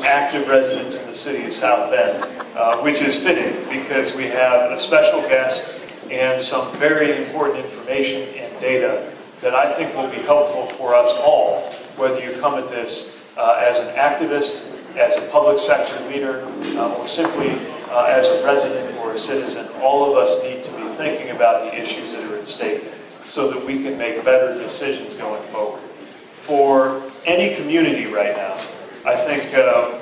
active residents in the city of South Bend, which is fitting because we have a special guest and some very important information and data that I think will be helpful for us all, whether you come at this as an activist, as a public sector leader, or simply as a resident or a citizen. All of us need to be thinking about the issues that are at stake so that we can make better decisions going forward. For any community right now, I think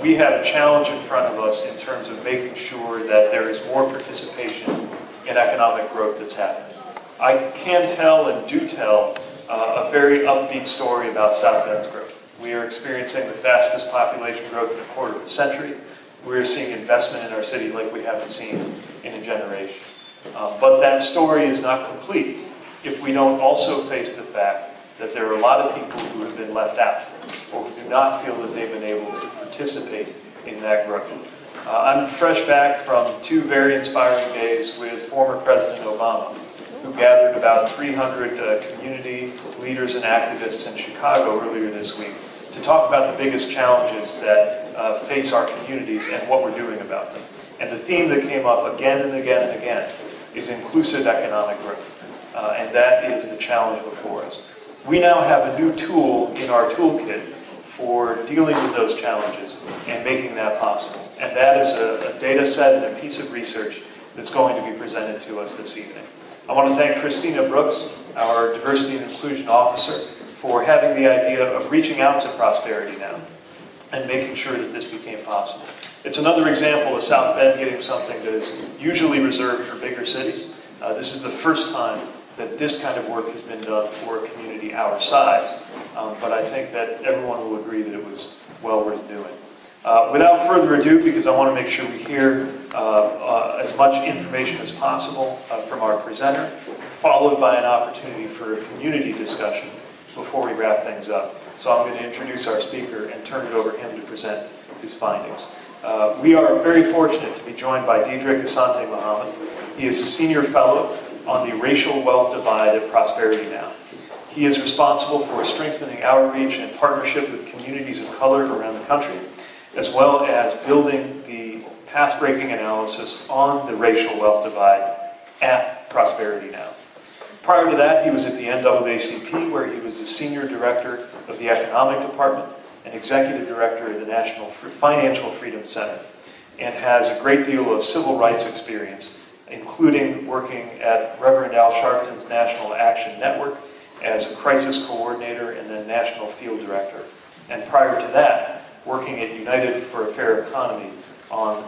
we have a challenge in front of us in terms of making sure that there is more participation in economic growth that's happening. I can tell and do tell a very upbeat story about South Bend's growth. We are experiencing the fastest population growth in a quarter of a century. We're seeing investment in our city like we haven't seen in a generation. But that story is not complete if we don't also face the fact that there are a lot of people who have been left out or who do not feel that they've been able to participate in that growth. I'm fresh back from 2 very inspiring days with former President Obama, who gathered about 300 community leaders and activists in Chicago earlier this week to talk about the biggest challenges that face our communities and what we're doing about them. And the theme that came up again and again and again is inclusive economic growth. And that is the challenge before us. We now have a new tool in our toolkit for dealing with those challenges and making that possible. And that is a data set and a piece of research that's going to be presented to us this evening. I want to thank Christina Brooks, our Diversity and Inclusion Officer, for having the idea of reaching out to Prosperity now and making sure that this became possible. It's another example of South Bend getting something that is usually reserved for bigger cities. This is the first time that this kind of work has been done for a community our size, but I think that everyone will agree that it was well worth doing. Without further ado, because I want to make sure we hear as much information as possible from our presenter, followed by an opportunity for a community discussion before we wrap things up. So I'm going to introduce our speaker and turn it over to him to present his findings. We are very fortunate to be joined by Dedrick Asante-Muhammad. He is a senior fellow on the racial wealth divide at Prosperity Now. He is responsible for strengthening outreach and partnership with communities of color around the country, as well as building the path-breaking analysis on the racial wealth divide at Prosperity Now. Prior to that, he was at the NAACP, where he was the Senior Director of the Economic Department and Executive Director of the National Financial Freedom Center, and has a great deal of civil rights experience, including working at Reverend Al Sharpton's National Action Network as a crisis coordinator and then National Field Director. And prior to that, working at United for a Fair Economy on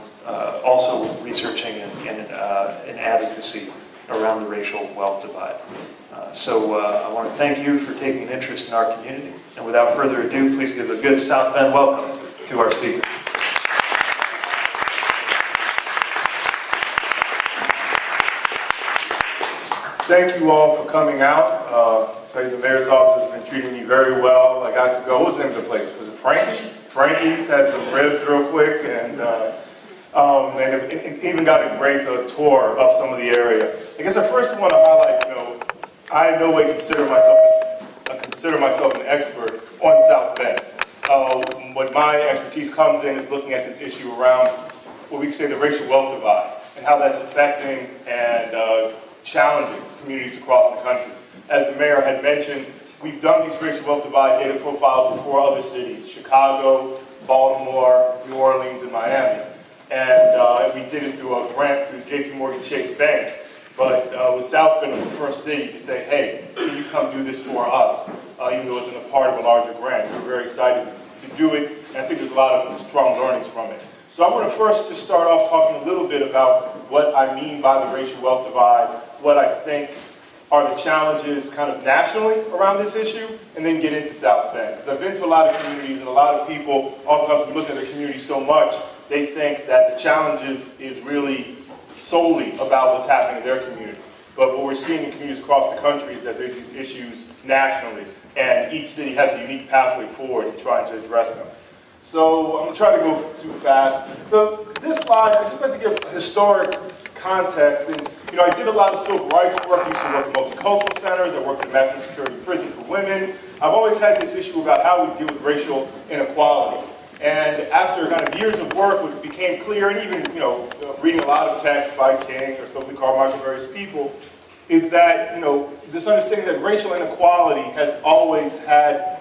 also researching and advocacy around the racial wealth divide. So I want to thank you for taking an interest in our community. And without further ado, please give a good South Bend welcome to our speaker. Thank you all for coming out. The mayor's office has been treating me very well. I got to go, what was the name of the place? Was it Frankie's? Frankie's, had some ribs real quick, and even got a great tour of some of the area. I guess I first want to highlight, I in no way consider myself an expert on South Bend. What my expertise comes in is looking at this issue around what we could say the racial wealth divide and how that's affecting and challenging communities across the country. As the mayor had mentioned, we've done these racial wealth divide data profiles before other cities, Chicago, Baltimore, New Orleans, and Miami. And we did it through a grant through JP Morgan Chase Bank. But with South Bend was the first city to say, hey, can you come do this for us? Even though it wasn't a part of a larger grant. We were very excited to do it, and I think there's a lot of strong learnings from it. So I want to first just start off talking a little bit about what I mean by the racial wealth divide, what I think are the challenges kind of nationally around this issue, and then get into South Bend. Because I've been to a lot of communities, and a lot of people, oftentimes we look at the community so much, they think that the challenges is really solely about what's happening in their community. But what we're seeing in communities across the country is that there's these issues nationally, and each city has a unique pathway forward in trying to address them. So I'm going to try to go too fast. So this slide, I just like to give historic context. And, I did a lot of civil rights work. I used to work in multicultural centers. I worked at maximum security prison for women. I've always had this issue about how we deal with racial inequality. And after kind of years of work, what became clear, and even reading a lot of texts by King or Stokely Carmichael, various people, is that this understanding that racial inequality has always had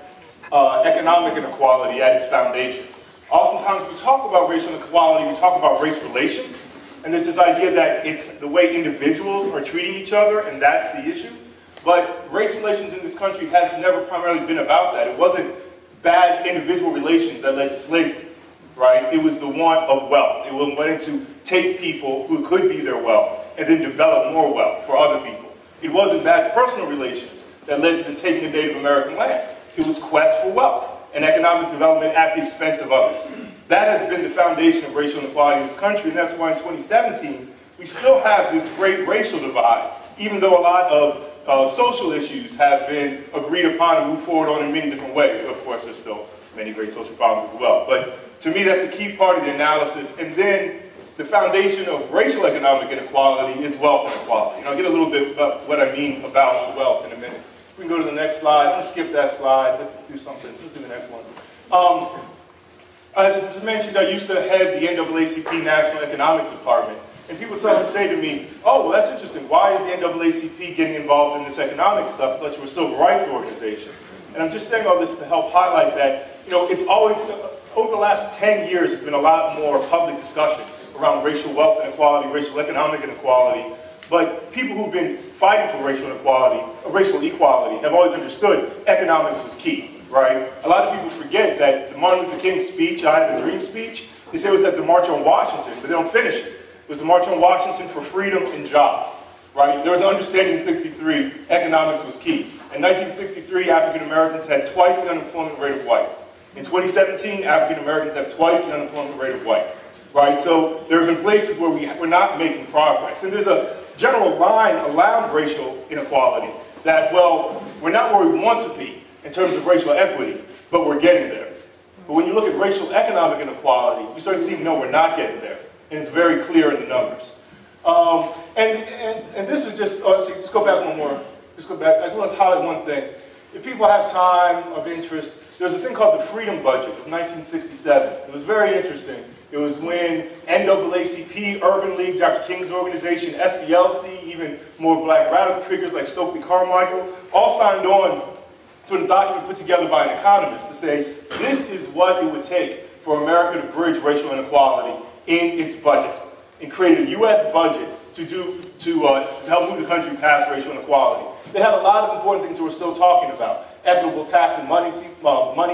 economic inequality at its foundation. Oftentimes we talk about racial inequality, we talk about race relations, and there's this idea that it's the way individuals are treating each other, and that's the issue. But race relations in this country has never primarily been about that. It wasn't bad individual relations that led to slavery, right? It was the want of wealth. It wanted to take people who could be their wealth and then develop more wealth for other people. It wasn't bad personal relations that led to the taking of Native American land. It was quest for wealth and economic development at the expense of others. That has been the foundation of racial inequality in this country, and that's why in 2017, we still have this great racial divide, even though a lot of social issues have been agreed upon and moved forward on in many different ways. Of course, there's still many great social problems as well. But to me, that's a key part of the analysis. And then the foundation of racial economic inequality is wealth inequality. And I'll get a little bit about what I mean about wealth in a minute. We can go to the next slide. I'm going to skip that slide. Let's do something. Let's do the next one. As mentioned, I used to head the NAACP National Economic Department. And people sometimes say to me, oh, well, that's interesting. Why is the NAACP getting involved in this economic stuff? I thought you were a civil rights organization. And I'm just saying all this to help highlight that, it's always, over the last 10 years, there's been a lot more public discussion around racial wealth inequality, racial economic inequality. But people who've been fighting for racial equality have always understood economics was key, right? A lot of people forget that the Martin Luther King speech, I Have a Dream speech, they say it was at the March on Washington, but they don't finish it. It was the March on Washington for freedom and jobs, right? There was an understanding in '63 economics was key. In 1963, African Americans had twice the unemployment rate of whites. In 2017, African Americans have twice the unemployment rate of whites, right? So there have been places where we're not making progress. And there's a general line around racial inequality that, well, we're not where we want to be in terms of racial equity, but we're getting there. But when you look at racial economic inequality, you start to see, no, we're not getting there. And it's very clear in the numbers. And this is just, just go back one more. Just go back. I just want to highlight one thing. If people have time of interest, there's a thing called the Freedom Budget of 1967. It was very interesting. It was when NAACP, Urban League, Dr. King's organization, SCLC, even more black radical figures like Stokely Carmichael, all signed on to a document put together by an economist to say, this is what it would take for America to bridge racial inequality in its budget, and create a U.S. budget to help move the country past racial inequality. They had a lot of important things that we're still talking about. Equitable tax and money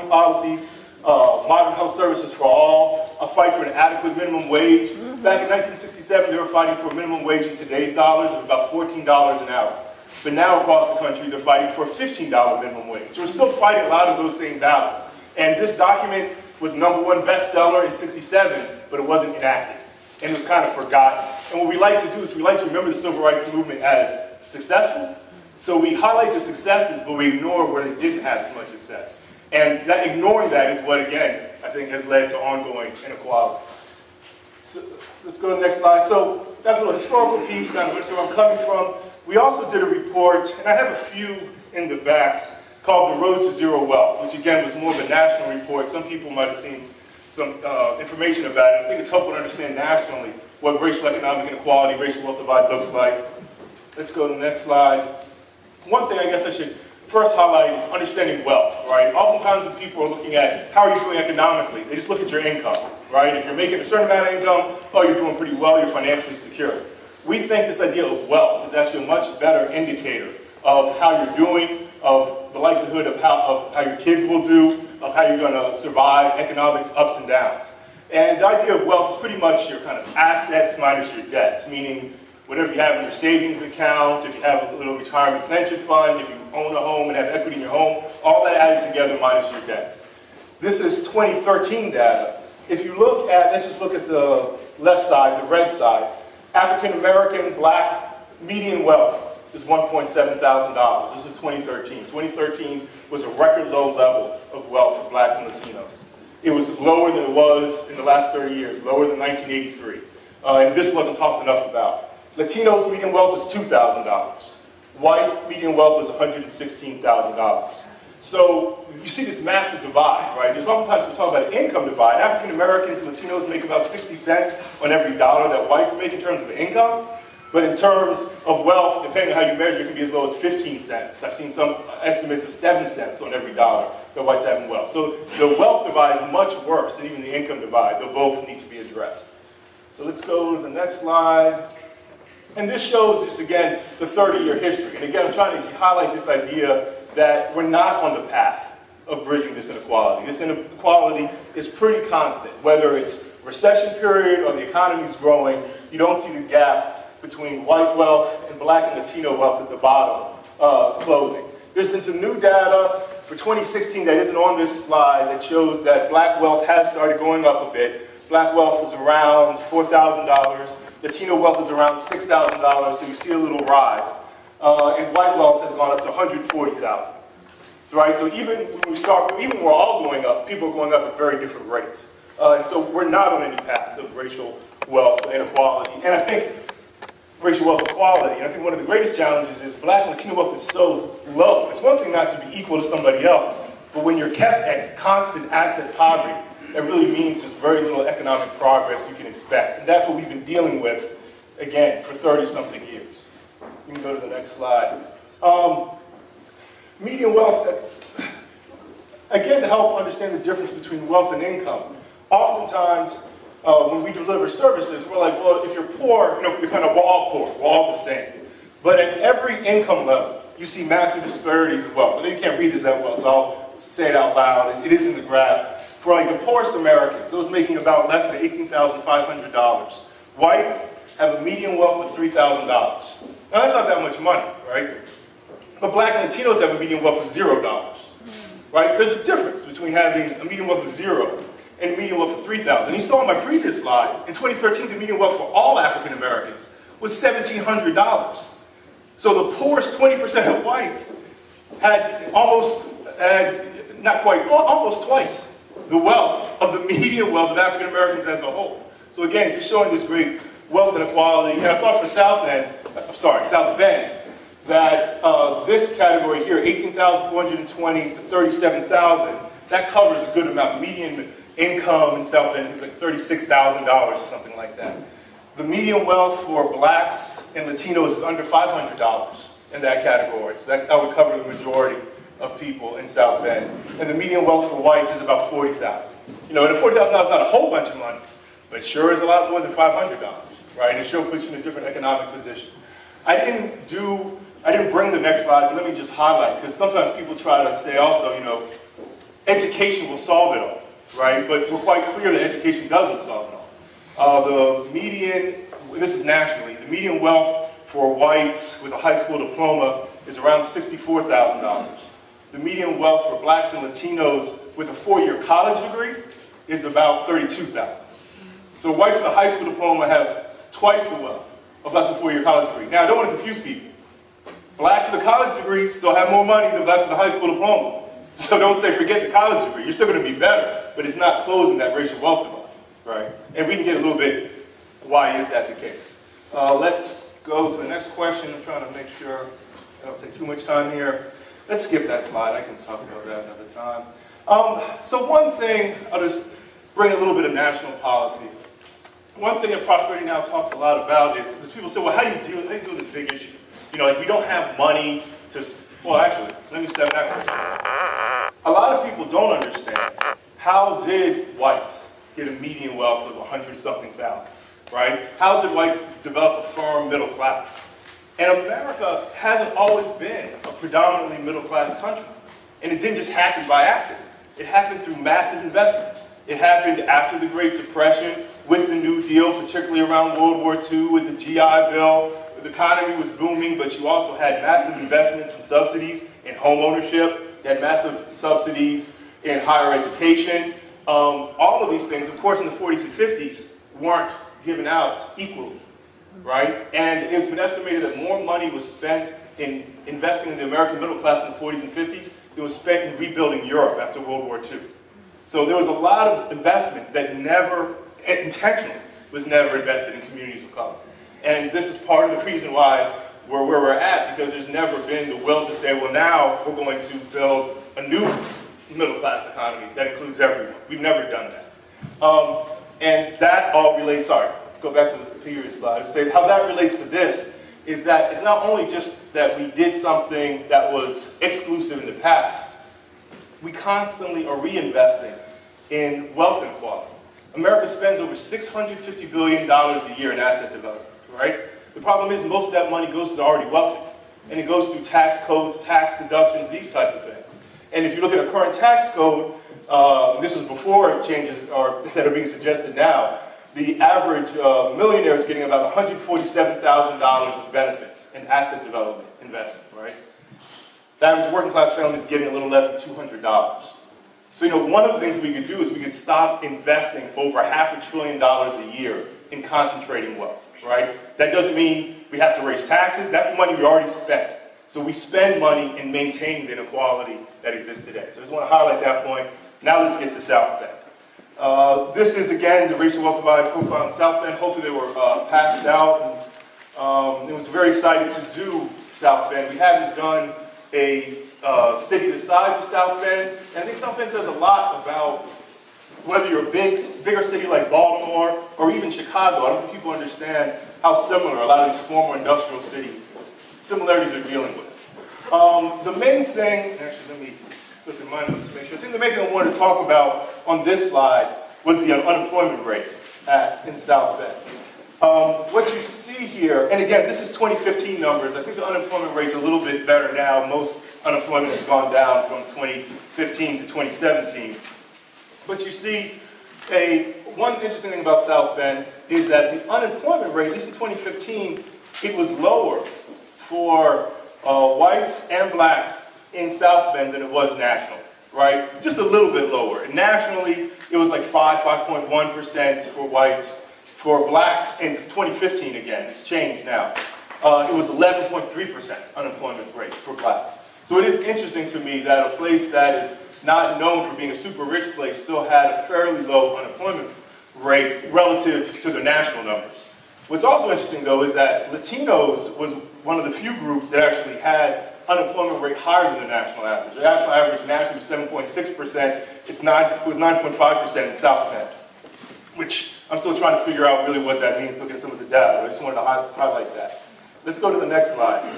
policies, modern health services for all, a fight for an adequate minimum wage. Back in 1967, they were fighting for a minimum wage in today's dollars of about $14 an hour. But now across the country, they're fighting for a $15 minimum wage. So we're still fighting a lot of those same battles. And this document was #1 bestseller in '67, but it wasn't enacted. And it was kind of forgotten. And what we like to do is we like to remember the civil rights movement as successful. So we highlight the successes, but we ignore where they didn't have as much success. And that ignoring that is what, again, I think has led to ongoing inequality. So let's go to the next slide. So that's a little historical piece, kind of where I'm coming from. We also did a report, and I have a few in the back, called The Road to Zero Wealth, which again was more of a national report. Some people might have seen some information about it. I think it's helpful to understand nationally what racial economic inequality, racial wealth divide looks like. Let's go to the next slide. One thing I guess I should first highlight is understanding wealth, right? Oftentimes when people are looking at how are you doing economically, they just look at your income, right? If you're making a certain amount of income, oh, you're doing pretty well, you're financially secure. We think this idea of wealth is actually a much better indicator of how you're doing, of the likelihood of how your kids will do, of how you're going to survive economics ups and downs. And the idea of wealth is pretty much your kind of assets minus your debts, meaning whatever you have in your savings account, if you have a little retirement pension fund, if you own a home and have equity in your home, all that added together minus your debts. This is 2013 data. If you look at, let's just look at the left side, the red side, African American, black, median wealth is $1.7 thousand. This is 2013. 2013 was a record low level of wealth for blacks and Latinos. It was lower than it was in the last 30 years, lower than 1983. And this wasn't talked enough about. Latinos' median wealth was $2,000. White median wealth was $116,000. So you see this massive divide, right? There's oftentimes we talk about an income divide. African Americans and Latinos make about 60 cents on every dollar that whites make in terms of income. But in terms of wealth, depending on how you measure, it can be as low as 15 cents. I've seen some estimates of 7 cents on every dollar that whites have in wealth. So the wealth divide is much worse than even the income divide. They'll both need to be addressed. So let's go to the next slide. And this shows just, again, the 30-year history. And again, I'm trying to highlight this idea that we're not on the path of bridging this inequality. This inequality is pretty constant. Whether it's recession period or the economy's growing, you don't see the gap between white wealth and black and Latino wealth at the bottom closing. There's been some new data for 2016 that isn't on this slide that shows that black wealth has started going up a bit. Black wealth is around $4,000. Latino wealth is around $6,000, so you see a little rise. And white wealth has gone up to $140,000. So, right? So even when we're all going up, people are going up at very different rates. And so we're not on any path of racial wealth inequality. And I think racial wealth equality, and I think one of the greatest challenges is black and Latino wealth is so low. It's one thing not to be equal to somebody else, but when you're kept at constant asset poverty, it really means there's very little economic progress you can expect. And that's what we've been dealing with, again, for 30-something years. You can go to the next slide. Median wealth, again, to help understand the difference between wealth and income. Oftentimes, when we deliver services, we're like, well, if you're poor, you're kind of, we're all poor, we're all the same. But at every income level, you see massive disparities in wealth. I know you can't read this that well, so I'll say it out loud. It is in the graph. For like the poorest Americans, those making about less than $18,500, whites have a median wealth of $3,000. Now that's not that much money, right? But black and Latinos have a median wealth of $0, right? There's a difference between having a median wealth of 0 and a median wealth of 3,000. You saw in my previous slide, in 2013, the median wealth for all African Americans was $1,700. So the poorest 20% of whites had almost twice the wealth of the median wealth of African Americans as a whole. So again, just showing this great wealth inequality. And I thought for South Bend, that this category here, 18,420 to 37,000, that covers a good amount. Median income in South Bend is like $36,000 or something like that. The median wealth for blacks and Latinos is under $500 in that category. So that would cover the majority of people in South Bend. And the median wealth for whites is about $40,000. And $40,000 is not a whole bunch of money, but it sure is a lot more than $500, right? And it sure puts you in a different economic position. I didn't bring the next slide, but let me just highlight, because sometimes people try to say also, education will solve it all, right? But we're quite clear that education doesn't solve it all. The median, this is nationally, the median wealth for whites with a high school diploma is around $64,000. The median wealth for blacks and Latinos with a 4-year college degree is about $32,000. So whites with a high school diploma have twice the wealth of blacks with a 4-year college degree. Now, I don't want to confuse people. Blacks with a college degree still have more money than blacks with a high school diploma. So don't say forget the college degree. You're still going to be better, but it's not closing that racial wealth divide, right? And we can get a little bit, why is that the case? Let's go to the next question. I'm trying to make sure I don't take too much time here. Let's skip that slide. I can talk about that another time. So one thing, I'll just bring a little bit of national policy. One thing that Prosperity now talks a lot about is, because people say, well, how do you deal with this big issue? Like we don't have money to, well, actually, let me step back for a second. A lot of people don't understand, how did whites get a median wealth of 100-something thousand, right? How did whites develop a firm middle class? And America hasn't always been a predominantly middle-class country. And it didn't just happen by accident. It happened through massive investment. It happened after the Great Depression, with the New Deal, particularly around World War II, with the GI Bill. The economy was booming, but you also had massive investments and subsidies in home ownership. You had massive subsidies in higher education. All of these things, of course, in the 40s and 50s, weren't given out equally. Right? And it's been estimated that more money was spent in investing in the American middle class in the 40s and 50s than was spent in rebuilding Europe after World War II. So there was a lot of investment that intentionally was never invested in communities of color. And this is part of the reason why where we're at because there's never been the will to say, well, now we're going to build a new middle-class economy that includes everyone. We've never done that. And that all relates, sorry, go back to the previous slide, say how that relates to this is that it's not only just that we did something that was exclusive in the past, we constantly are reinvesting in wealth inequality. America spends over $650 billion a year in asset development, right? The problem is most of that money goes to the already wealthy, and it goes through tax codes, tax deductions, these types of things. And if you look at a current tax code, this is before changes that are being suggested now, the average millionaire is getting about $147,000 of benefits in asset development investment, right? The average working class family is getting a little less than $200. So, one of the things we could do is we could stop investing over $500 billion a year in concentrating wealth, right? That doesn't mean we have to raise taxes. That's money we already spent. So we spend money in maintaining the inequality that exists today. So I just want to highlight that point. Now let's get to South Bend. This is, again, the racial wealth divide profile in South Bend. Hopefully they were passed out. And, it was very exciting to do South Bend. We hadn't done a city the size of South Bend. And I think South Bend says a lot about whether you're a bigger city like Baltimore or even Chicago. I don't think people understand how similar a lot of these former industrial cities, similarities are dealing with. The main thing, actually let me look at my notes to make sure. I think the main thing I wanted to talk about on this slide was the unemployment rate in South Bend. What you see here, and again, this is 2015 numbers. I think the unemployment rate's a little bit better now. Most unemployment has gone down from 2015 to 2017. But you see, one interesting thing about South Bend is that the unemployment rate, at least in 2015, it was lower for whites and blacks in South Bend than it was nationally, right? Just a little bit lower. And nationally, it was like 5.1% for whites. For blacks in 2015, again, it's changed now. It was 11.3% unemployment rate for blacks. So it is interesting to me that a place that is not known for being a super rich place still had a fairly low unemployment rate relative to the national numbers. What's also interesting, though, is that Latinos was one of the few groups that actually had unemployment rate higher than the national average. The national average nationally was 7.6%. It was 9.5% in South Bend, which I'm still trying to figure out really what that means, looking at some of the data. I just wanted to highlight that. Let's go to the next slide.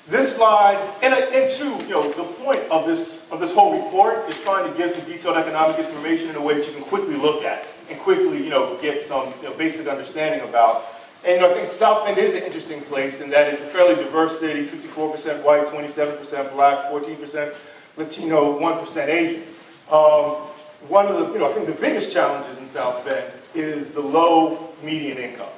This slide, and two, the point of this whole report is trying to give some detailed economic information in a way that you can quickly look at and quickly, get some basic understanding about. And I think South Bend is an interesting place in that it's a fairly diverse city: 54% white, 27% black, 14% Latino, 1% Asian. One of the, I think the biggest challenges in South Bend is the low median income,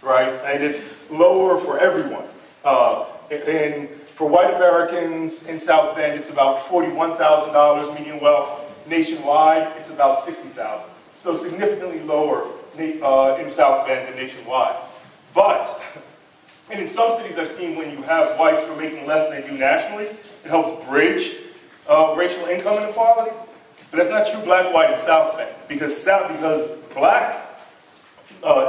right? And it's lower for everyone. And for white Americans in South Bend, it's about $41,000 median wealth. Nationwide, it's about $60,000. So significantly lower in South Bend than nationwide. But, and in some cities I've seen when you have whites who are making less than they do nationally, it helps bridge racial income inequality. But that's not true black, white, and South Bend, because black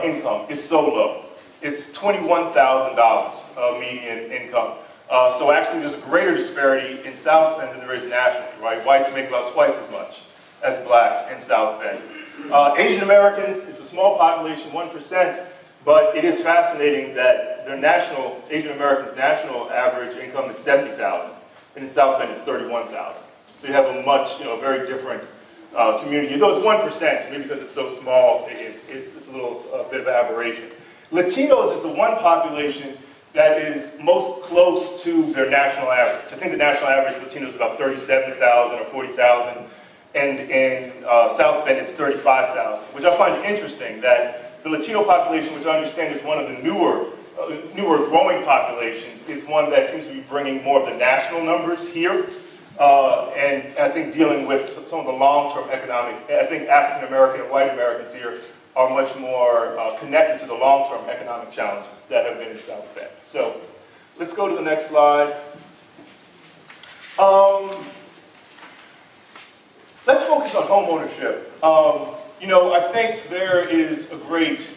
income is so low. It's $21,000 median income. So actually there's a greater disparity in South Bend than there is nationally, right? Whites make about twice as much as blacks in South Bend. Asian Americans, it's a small population, 1%, but it is fascinating that Asian Americans' national average income is $70,000, and in South Bend it's $31,000. So you have a much, very different community. Though it's 1%, maybe because it's so small, it's a little bit of an aberration. Latinos is the one population that is most close to their national average. I think the national average for Latinos is about 37,000 or 40,000, and in South Bend it's 35,000, which I find interesting that the Latino population, which I understand is one of the newer growing populations, is one that seems to be bringing more of the national numbers here. And I think dealing with some of the long-term economic, I think African American and white Americans here are much more connected to the long-term economic challenges that have been in South Bend. So let's go to the next slide. Let's focus on home ownership. I think there is a great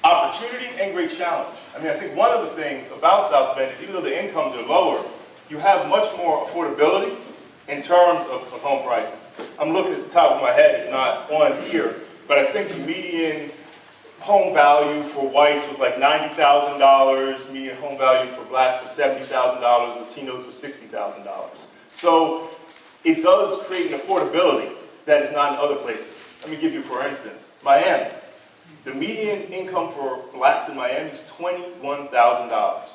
opportunity and great challenge. I mean, I think one of the things about South Bend is even though the incomes are lower, you have much more affordability in terms of home prices. I'm looking at the top of my head, it's not on here, but I think the median home value for whites was like $90,000, median home value for blacks was $70,000, Latinos was $60,000. So it does create an affordability that is not in other places. Let me give you, for instance, Miami. The median income for blacks in Miami is $21,000,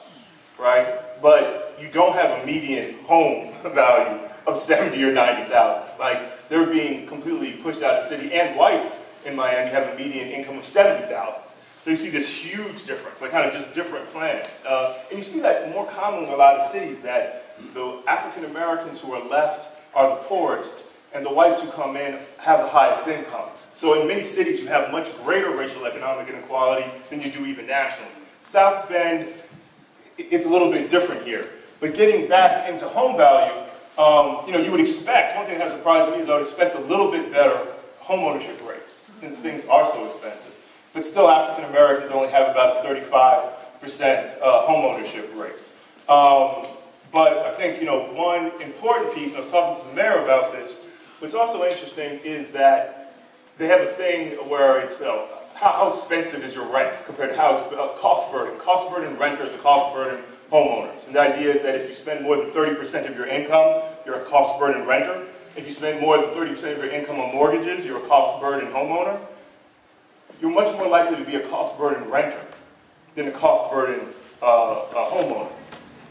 right? But you don't have a median home value of $70,000 or $90,000. Like, they're being completely pushed out of the city. And whites in Miami have a median income of $70,000. So you see this huge difference, like kind of just different plans. And you see that more commonly in a lot of cities, that the African Americans who are left are the poorest, and the whites who come in have the highest income. So in many cities, you have much greater racial economic inequality than you do even nationally. South Bend, it's a little bit different here. But getting back into home value, you would expect, one thing that has surprised me is I would expect a little bit better home ownership rates, since things are so expensive. But still, African Americans only have about a 35% home ownership rate. But I think, one important piece, and I was talking to the mayor about this, what's also interesting is that they have a thing where it's how expensive is your rent compared to how cost burden. Cost burden renters are cost burden homeowners. And the idea is that if you spend more than 30% of your income, you're a cost burden renter. If you spend more than 30% of your income on mortgages, you're a cost burden homeowner. You're much more likely to be a cost burden renter than a cost burden homeowner.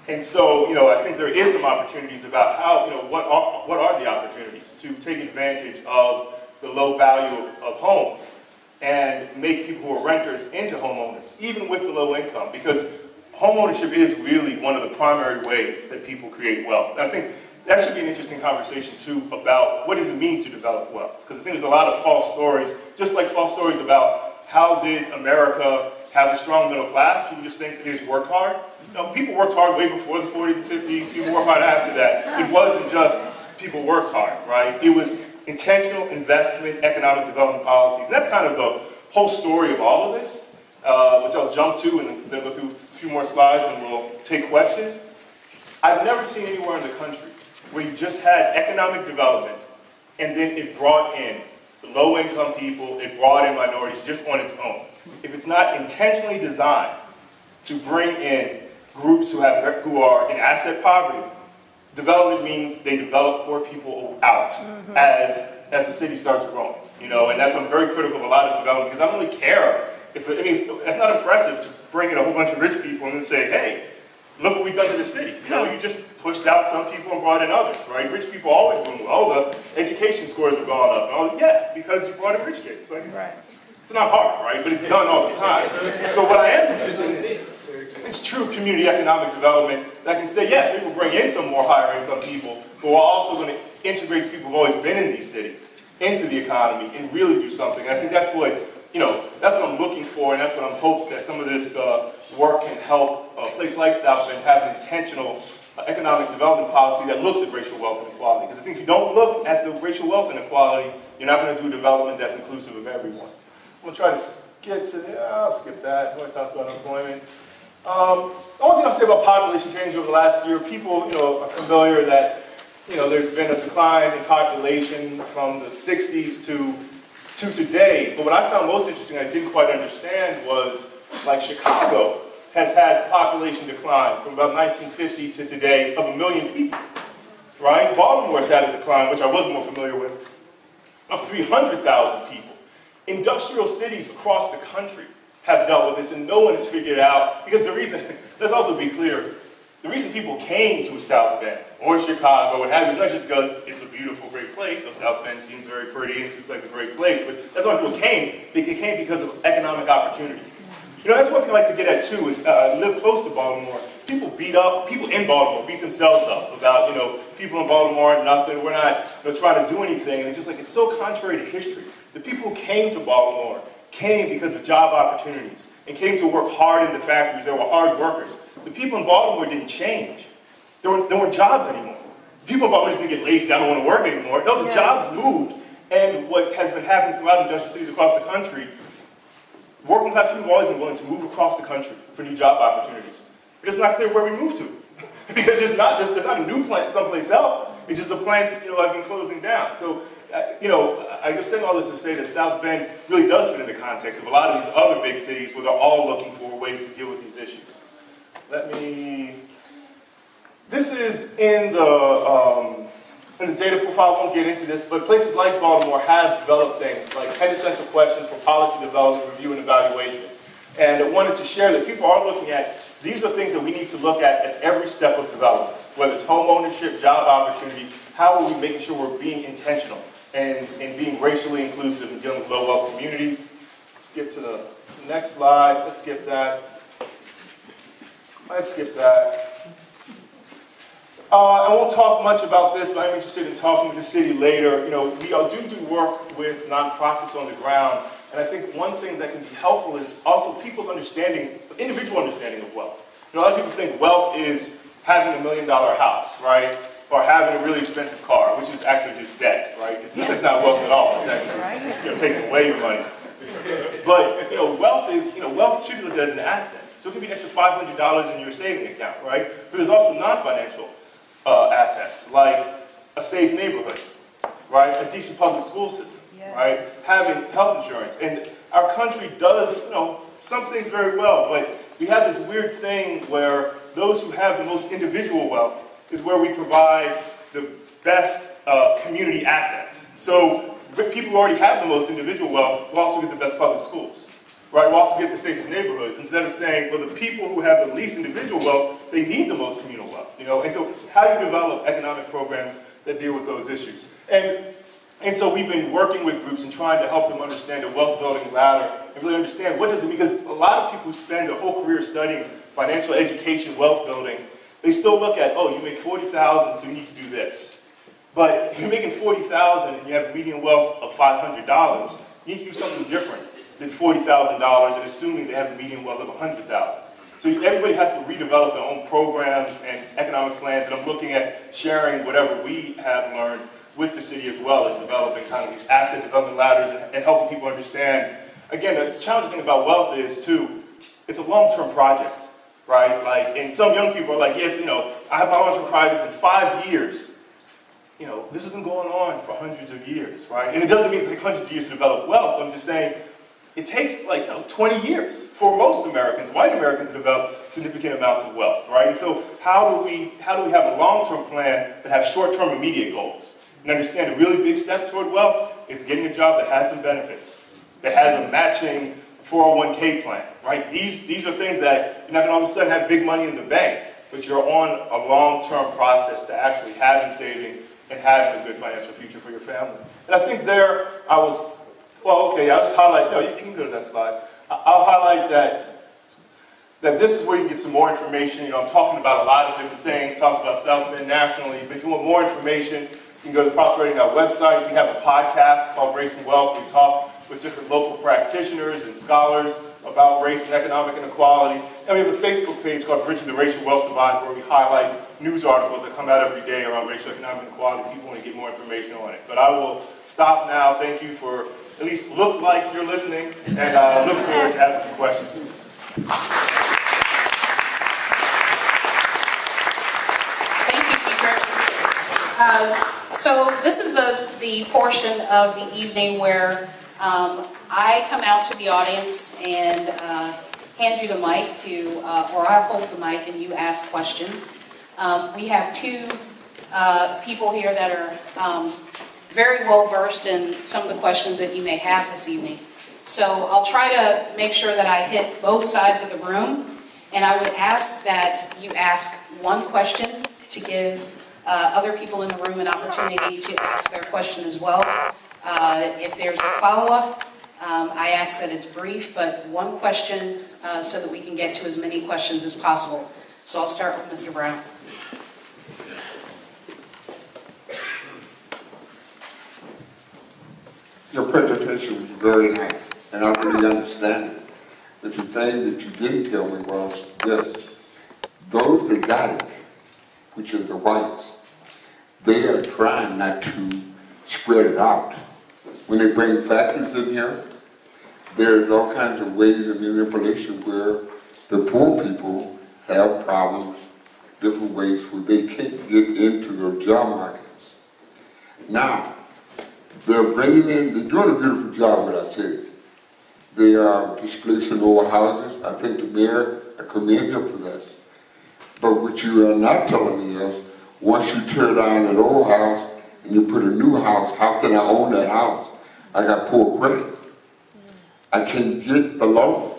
And so, I think there is some opportunities about how, what are the opportunities to take advantage of the low value of homes and make people who are renters into homeowners, even with the low income, because homeownership is really one of the primary ways that people create wealth. And I think that should be an interesting conversation, too, about what does it mean to develop wealth? Because I think there's a lot of false stories, just like false stories about how did America have a strong middle class. People just think they just worked hard. People worked hard way before the 40s and 50s. People worked hard after that. It wasn't just people worked hard, right? It was intentional investment, economic development policies. And that's kind of the whole story of all of this, which I'll jump to and then go through a few more slides and we'll take questions. I've never seen anywhere in the country where you just had economic development and then it brought in the low-income people, it brought in minorities just on its own. If it's not intentionally designed to bring in groups who are in asset poverty, development means they develop poor people out as the city starts growing. And that's I'm very critical of a lot of development because I don't really care if that's not impressive to bring in a whole bunch of rich people and then say, hey, look what we've done to the city. You just pushed out some people and brought in others, right? Rich people always doing well. Oh, the education scores have gone up. Oh, yeah, because you brought in rich kids. Like, it's not hard, right? But it's done all the time. So what I am interested in is true community economic development that can say, yes, we will bring in some more higher income people, but we're also going to integrate the people who've always been in these cities into the economy and really do something. And I think that's what, that's what I'm looking for, and that's what I'm hoping that some of this work can help a place like South Bend have an intentional economic development policy that looks at racial wealth inequality. Because I think if you don't look at the racial wealth inequality, you're not going to do development that's inclusive of everyone. I'm going to try to get to I'll skip that. I want to talk about unemployment. The only thing I'll say about population change over the last year, people are familiar that there's been a decline in population from the 60s to today. But what I found most interesting, I didn't quite understand, was like Chicago has had population decline from about 1950 to today of 1 million people, right? Baltimore's had a decline, which I was more familiar with, of 300,000 people. Industrial cities across the country have dealt with this, and no one has figured out, because the reason, let's also be clear, the reason people came to South Bend or Chicago and have is not just because it's a beautiful, great place. So South Bend seems very pretty and seems like a great place, but that's why people came. They came because of economic opportunity. That's one thing I like to get at too. Is I live close to Baltimore. People in Baltimore beat themselves up about people in Baltimore are nothing. We're not trying to do anything, and it's just like it's so contrary to history. The people who came to Baltimore came because of job opportunities and came to work hard in the factories. They were hard workers. The people in Baltimore didn't change. There weren't jobs anymore. People in Baltimore just didn't get lazy. I don't want to work anymore. No, the jobs moved. And what has been happening throughout industrial cities across the country, working class people have always been willing to move across the country for new job opportunities. But it's not clear where we move to. Because there's not a new plant someplace else. It's just the plants, have been closing down. So, I was saying all this to say that South Bend really does fit in the context of a lot of these other big cities where they're all looking for ways to deal with these issues. This is in the data profile. I won't get into this, but places like Baltimore have developed things like 10 essential questions for policy development, review, and evaluation. And I wanted to share that people are looking at, these are things that we need to look at every step of development, whether it's home ownership, job opportunities. How are we making sure we're being intentional and being racially inclusive and dealing with low-wealth communities? Let's skip to the next slide. Let's skip that. Let's skip that. I won't talk much about this, but I'm interested in talking with the city later. We do work with nonprofits on the ground, and I think one thing that can be helpful is also people's understanding, individual understanding of wealth. A lot of people think wealth is having $1 million house, right? Or having a really expensive car, which is actually just debt, right? It's not wealth at all. It's actually taking away your money. But wealth should be looked at as an asset. So it can be an extra $500 in your saving account, right? But there's also non-financial assets, like a safe neighborhood, right? A decent public school system, right? Having health insurance. And our country does, some things very well, but we have this weird thing where those who have the most individual wealth is where we provide the best community assets. So people who already have the most individual wealth will also get the best public schools, right? We'll also get the safest neighborhoods, instead of saying, well, the people who have the least individual wealth, they need the most communal wealth, And so how do you develop economic programs that deal with those issues? And so we've been working with groups and trying to help them understand the wealth building ladder and really understand what does it mean, because a lot of people who spend their whole career studying financial education, wealth building, they still look at, you make $40,000, so you need to do this. But if you're making $40,000 and you have a median wealth of $500, you need to do something different than $40,000 and assuming they have a median wealth of $100,000. So everybody has to redevelop their own programs and economic plans, and I'm looking at sharing whatever we have learned with the city as well as developing kind of these asset development ladders and helping people understand. Again, the challenging thing about wealth is, too, it's a long-term project. Right? And some young people are like, I have my long-term project in 5 years. This has been going on for hundreds of years, right? And it doesn't mean it takes hundreds of years to develop wealth. I'm just saying it takes 20 years for most Americans, white Americans, to develop significant amounts of wealth, right? And so how do we have a long-term plan that have short-term immediate goals? And understand a really big step toward wealth is getting a job that has some benefits, that has a matching 401k plan, right? These are things that you're not going to all of a sudden have big money in the bank, but you're on a long-term process to actually having savings and having a good financial future for your family. And I think I'll just highlight, you can go to that slide. I'll highlight that this is where you can get some more information. I'm talking about a lot of different things, talking about South Bend nationally, but if you want more information, you can go to the Prosperty website. We have a podcast called Race and Wealth. We talk with different local practitioners and scholars about race and economic inequality. And we have a Facebook page called Bridging the Racial Wealth Divide, where we highlight news articles that come out every day around racial economic inequality. People want to get more information on it. But I will stop now. Thank you for at least look like you're listening, and look forward to having some questions. Thank you, Dedrick. So this is the portion of the evening where I come out to the audience and hand you the mic or I'll hold the mic and you ask questions. We have two people here that are very well versed in some of the questions that you may have this evening. So I'll try to make sure that I hit both sides of the room, and I would ask that you ask one question to give other people in the room an opportunity to ask their question as well. If there's a follow-up, I ask that it's brief, but one question so that we can get to as many questions as possible. So I'll start with Mr. Brown. Your presentation was very nice, and I really understand it. But the thing that you didn't tell me was this. Those that got it, which are the whites, they are trying not to spread it out. When they bring factors in here, there's all kinds of ways of manipulation where the poor people have problems, different ways where they can't get into their job markets. Now, they're bringing in, they're doing a beautiful job, what I said. They are displacing old houses. I think the mayor, I commend him for that. But what you are not telling me is, once you tear down that old house and you put a new house, how can I own that house? I got poor credit. I can't get the loan.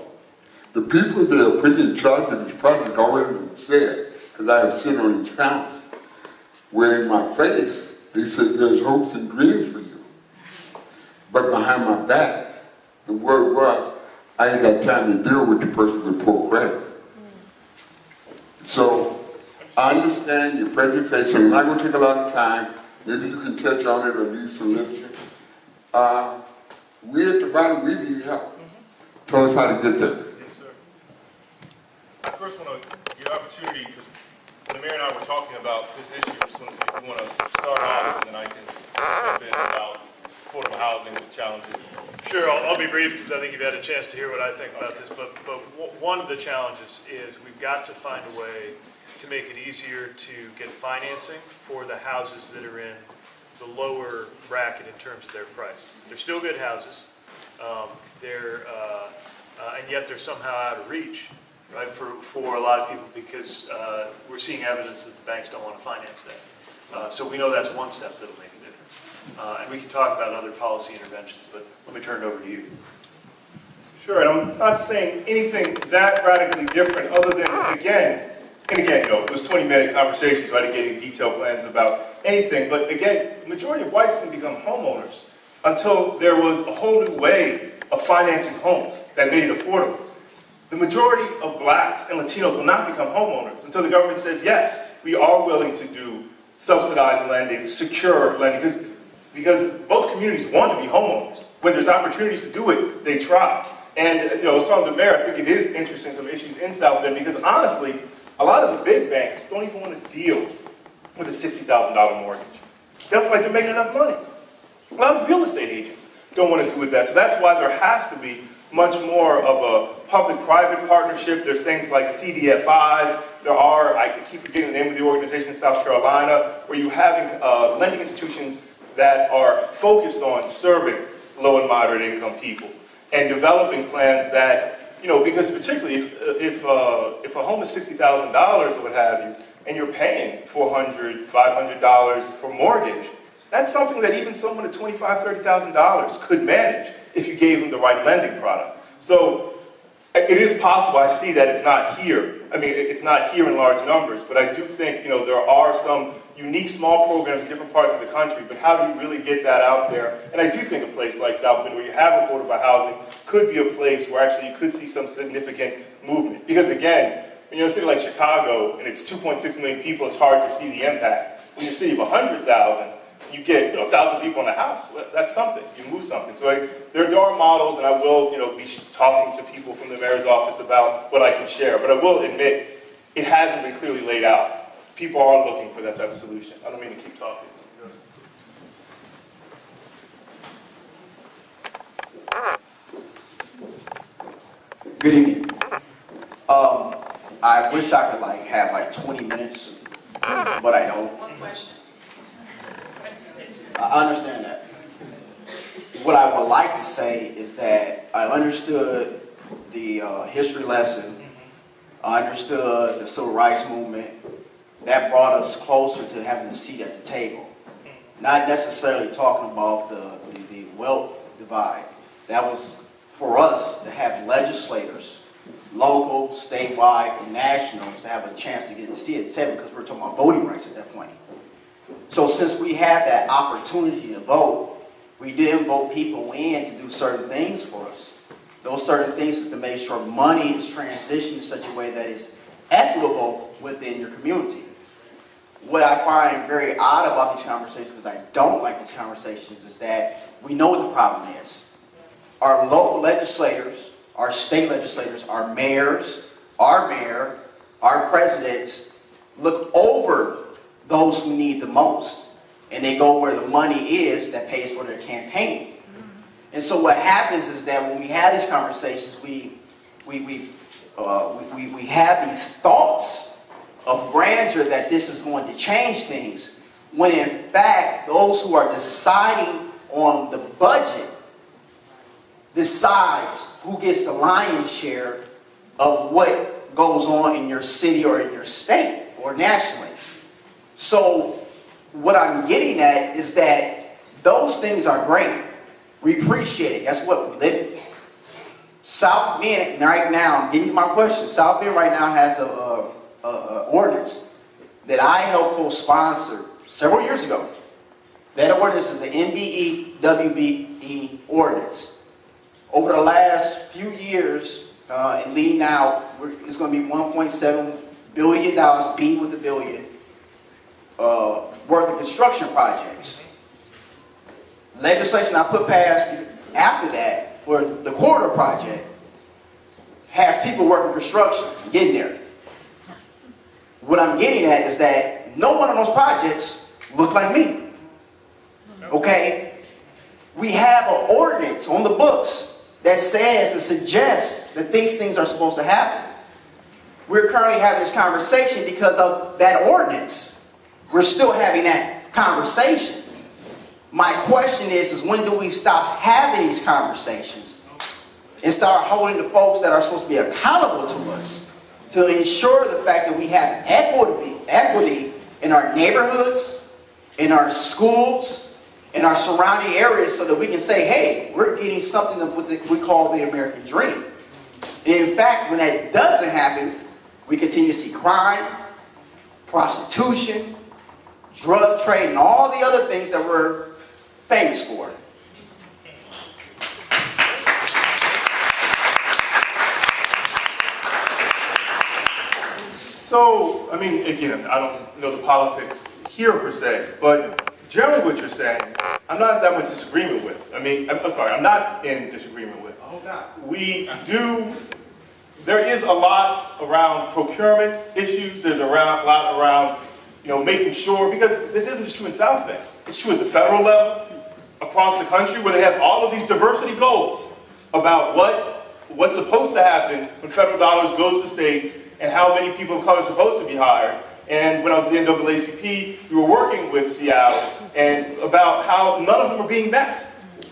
The people that are putting in charge of this project already said, because I have sitting on each council, where in my face, they said there's hopes and dreams for you. But behind my back, the word was, I ain't got time to deal with the person with poor credit. So, I understand your presentation. I'm not going to take a lot of time. Maybe you can touch on it or leave some literature. We at the bottom, we need help. Tell us how to get there. Yes, sir. I first want to give opportunity, because the mayor and I were talking about this issue. I just want to see if you want to start off, and then I can jump in about affordable housing challenges. Sure, I'll be brief because I think you've had a chance to hear what I think about this, but one of the challenges is we've got to find a way to make it easier to get financing for the houses that are in the lower bracket in terms of their price. They're still good houses, and yet they're somehow out of reach, right, for a lot of people because we're seeing evidence that the banks don't want to finance that. So we know that's one step that'll make a difference. And we can talk about other policy interventions, but let me turn it over to you. Sure, and I'm not saying anything that radically different other than, again, it was 20-minute conversation, so I didn't get any detailed plans about anything. But again, the majority of whites didn't become homeowners until there was a whole new way of financing homes that made it affordable. The majority of blacks and Latinos will not become homeowners until the government says, yes, we are willing to do subsidized lending, secure lending, because both communities want to be homeowners. When there's opportunities to do it, they try. And, some of the mayor, I think it is interesting, some issues in South Bend, because honestly, a lot of the big banks don't even want to deal with a $60,000 mortgage. They don't feel like they're making enough money. A lot of real estate agents don't want to do with that. So that's why there has to be much more of a public-private partnership. There's things like CDFIs. I keep forgetting the name of the organization in South Carolina, where you're having lending institutions that are focused on serving low and moderate income people and developing plans that, because particularly if a home is $60,000 or what have you, and you're paying $400, $500 for mortgage, that's something that even someone at $25,000, $30,000 could manage if you gave them the right lending product. So it is possible. I see that it's not here. I mean, it's not here in large numbers, but I do think, there are some unique small programs in different parts of the country, but how do you really get that out there? And I do think a place like South Bend, where you have affordable housing, could be a place where actually you could see some significant movement. Because again, when you're in a city like Chicago, and it's 2.6 million people, it's hard to see the impact. When you're a city of 100,000, you get 1,000 people in a house. That's something. You move something. So there are models, and I will be talking to people from the mayor's office about what I can share. But I will admit, it hasn't been clearly laid out. People are looking for that type of solution. I don't mean to keep talking. Good evening. I wish I could have 20 minutes, but I don't. One question. I understand that. What I would like to say is that I understood the history lesson. I understood the civil rights movement. That brought us closer to having a seat at the table. Not necessarily talking about the wealth divide. That was for us to have legislators, local, statewide, and nationals, to have a chance to get a seat at the table, because we were talking about voting rights at that point. So since we had that opportunity to vote, we didn't vote people in to do certain things for us. Those certain things is to make sure money is transitioned in such a way that is equitable within your community. What I find very odd about these conversations, because I don't like these conversations, is that we know what the problem is. Our local legislators, our state legislators, our mayors, our mayor, our presidents look over those who need the most, and they go where the money is that pays for their campaign. And so what happens is that when we have these conversations, we have these thoughts of grandeur that this is going to change things, when in fact those who are deciding on the budget decides who gets the lion's share of what goes on in your city or in your state or nationally. So what I'm getting at is that those things are great. We appreciate it. That's what we live in. South Bend right now, I'm giving you my question. South Bend right now has a ordinance that I helped co-sponsor several years ago. That ordinance is the NBE-WBE ordinance. Over the last few years, and leading out, it's going to be $1.7 billion, B with a billion, worth of construction projects. Legislation I put passed after that for the corridor project has people working construction, getting there. What I'm getting at is that no one of those projects look like me. Okay? We have an ordinance on the books that says and suggests that these things are supposed to happen. We're currently having this conversation because of that ordinance. We're still having that conversation. My question is when do we stop having these conversations and start holding the folks that are supposed to be accountable to us to ensure the fact that we have equity in our neighborhoods, in our schools, in our surrounding areas, so that we can say, hey, we're getting something that we call the American dream. And in fact, when that doesn't happen, we continue to see crime, prostitution, drug trade, and all the other things that we're famous for. So, I mean, again, I don't know the politics here per se, but generally what you're saying, I'm not that much disagreement with. I mean, I'm sorry, I'm not in disagreement with. Oh, God. There is a lot around procurement issues, there's a lot around, making sure, because this isn't just true in South Bend, it's true at the federal level, across the country, where they have all of these diversity goals about what's supposed to happen when federal dollars goes to states and how many people of color are supposed to be hired. And when I was at the NAACP, we were working with Seattle and about how none of them are being met.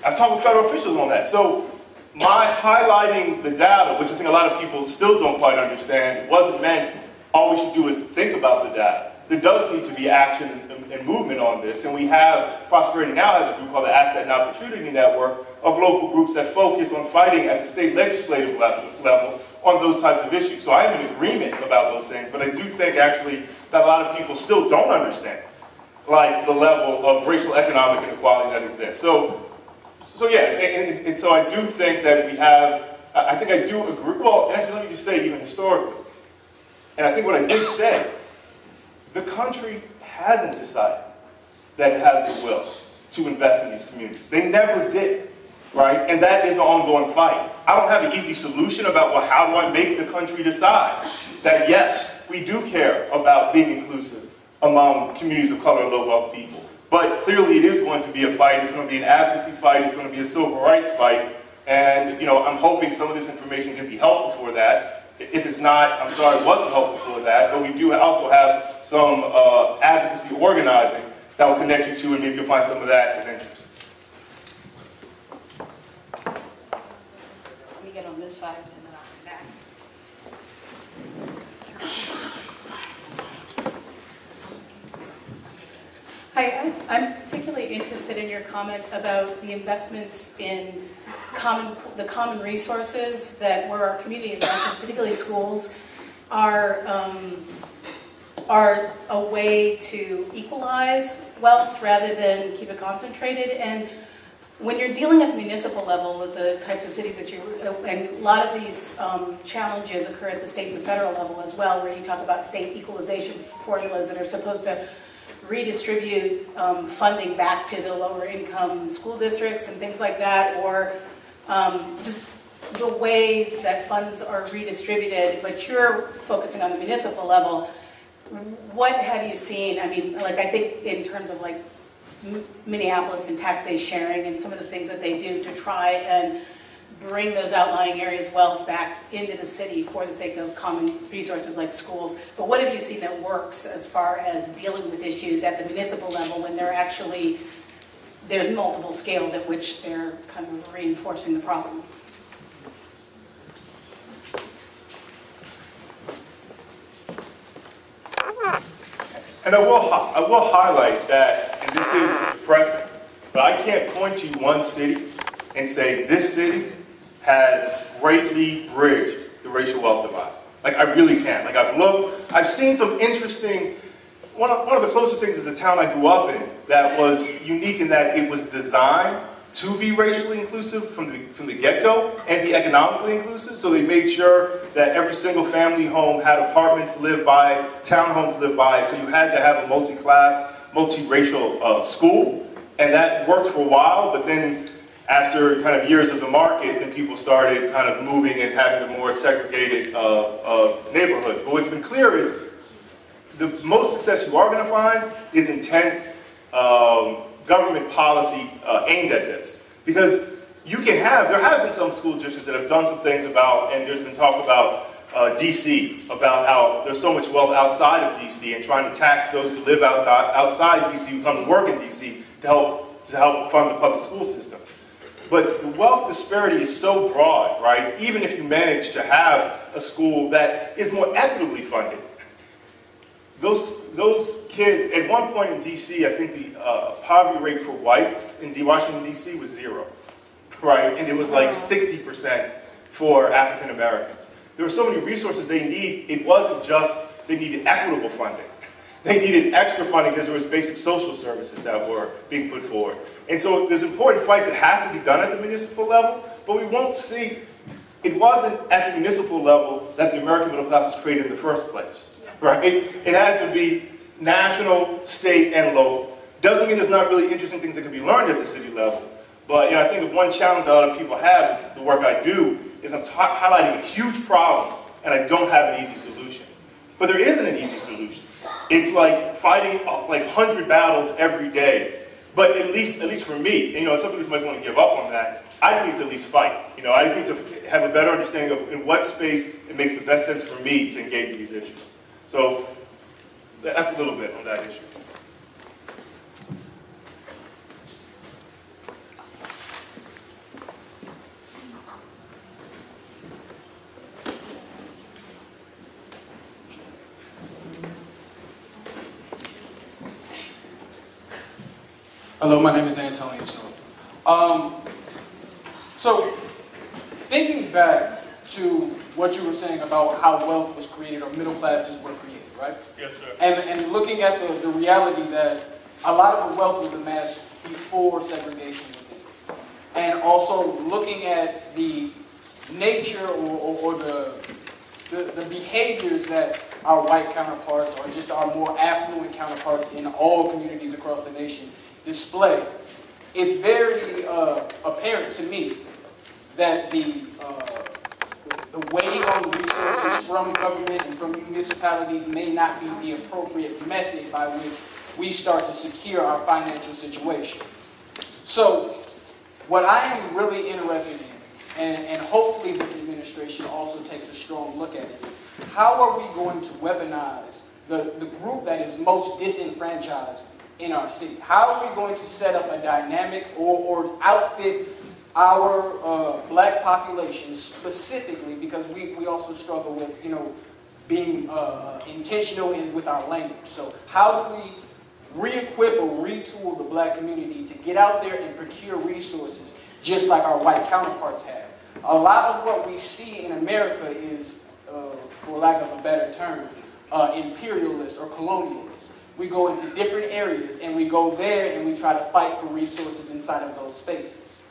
I've talked with federal officials on that. So my highlighting the data, which I think a lot of people still don't quite understand, wasn't meant all we should do is think about the data. There does need to be action and movement on this, and we have Prosperty now has a group called the Asset and Opportunity Network of local groups that focus on fighting at the state legislative level on those types of issues. So I am in agreement about those things, but I do think actually that a lot of people still don't understand, like the level of racial economic inequality that exists. So yeah, and so I do think that we have, I think I do agree, well, actually let me just say even historically, and I think what I did say, the country hasn't decided that it has the will to invest in these communities. They never did, right? And that is an ongoing fight. I don't have an easy solution about, well, how do I make the country decide that, yes, we do care about being inclusive among communities of color and low-wealth people. But clearly it is going to be a fight. It's going to be an advocacy fight. It's going to be a civil rights fight. And, I'm hoping some of this information can be helpful for that. If it's not, I'm sorry it wasn't helpful for that, but we do also have some advocacy organizing that will connect you to, and maybe you'll find some of that of interest. Let me get on this side and then I'll come back. Hi, I'm particularly interested in your comment about the investments in the common resources that where our community investments, particularly schools, are a way to equalize wealth rather than keep it concentrated. And when you're dealing at the municipal level with the types of cities that and a lot of these challenges occur at the state and the federal level as well, where you talk about state equalization formulas that are supposed to redistribute funding back to the lower income school districts and things like that, or just the ways that funds are redistributed, but you're focusing on the municipal level. What have you seen? I mean, like, I think in terms of like Minneapolis and tax-based sharing and some of the things that they do to try and bring those outlying areas' wealth back into the city for the sake of common resources like schools. But what have you seen that works as far as dealing with issues at the municipal level when they're actually, there's multiple scales at which they're kind of reinforcing the problem? And I will highlight that, and this is depressing, but I can't point to one city and say this city has greatly bridged the racial wealth divide. Like, I really can't. Like, I've looked, I've seen some interesting, one of the closer things is a town I grew up in that was unique in that it was designed to be racially inclusive from the get-go and be economically inclusive. So they made sure that every single family home had apartments lived by, townhomes lived by it. So you had to have a multi-class, multi-racial school. And that worked for a while, but then after kind of years of the market, then people started kind of moving and having the more segregated neighborhoods. But what's been clear is the most success you are going to find is intense government policy aimed at this. Because you can have, there have been some school districts that have done some things about, and there's been talk about DC, about how there's so much wealth outside of DC and trying to tax those who live outside DC who come to work in DC to help fund the public school system. But the wealth disparity is so broad, right? Even if you manage to have a school that is more equitably funded, those kids, at one point in DC, I think the poverty rate for whites in Washington, DC was 0, right? And it was like 60% for African Americans. There were so many resources they need. It wasn't just they needed equitable funding. They needed extra funding because there was basic social services that were being put forward. And so there's important fights that have to be done at the municipal level, but we won't see, it wasn't at the municipal level that the American middle class was created in the first place, right? It had to be national, state, and local. Doesn't mean there's not really interesting things that can be learned at the city level, but I think one challenge a lot of people have with the work I do is I'm highlighting a huge problem, and I don't have an easy solution. But there isn't an easy solution. It's like fighting like 100 battles every day. But at least for me, and some people might want to give up on that, I just need to at least fight. I just need to have a better understanding of in what space it makes the best sense for me to engage these issues. So that's a little bit on that issue. Hello, my name is Antonio Snow. So, thinking back to what you were saying about how wealth was created or middle classes were created, right? Yes, sir. And looking at the reality that a lot of the wealth was amassed before segregation was in. And also looking at the nature or the behaviors that our white counterparts or just our more affluent counterparts in all communities across the nation display, it's very apparent to me that the weighting on resources from government and from municipalities may not be the appropriate method by which we start to secure our financial situation. So, what I am really interested in, and hopefully this administration also takes a strong look at it, is how are we going to weaponize the group that is most disenfranchised in our city? How are we going to set up a dynamic or outfit our black population specifically, because we also struggle with being intentional with our language. So how do we re-equip or retool the black community to get out there and procure resources just like our white counterparts have? A lot of what we see in America is, for lack of a better term, imperialist or colonialist. We go into different areas and we go there and we try to fight for resources inside of those spaces.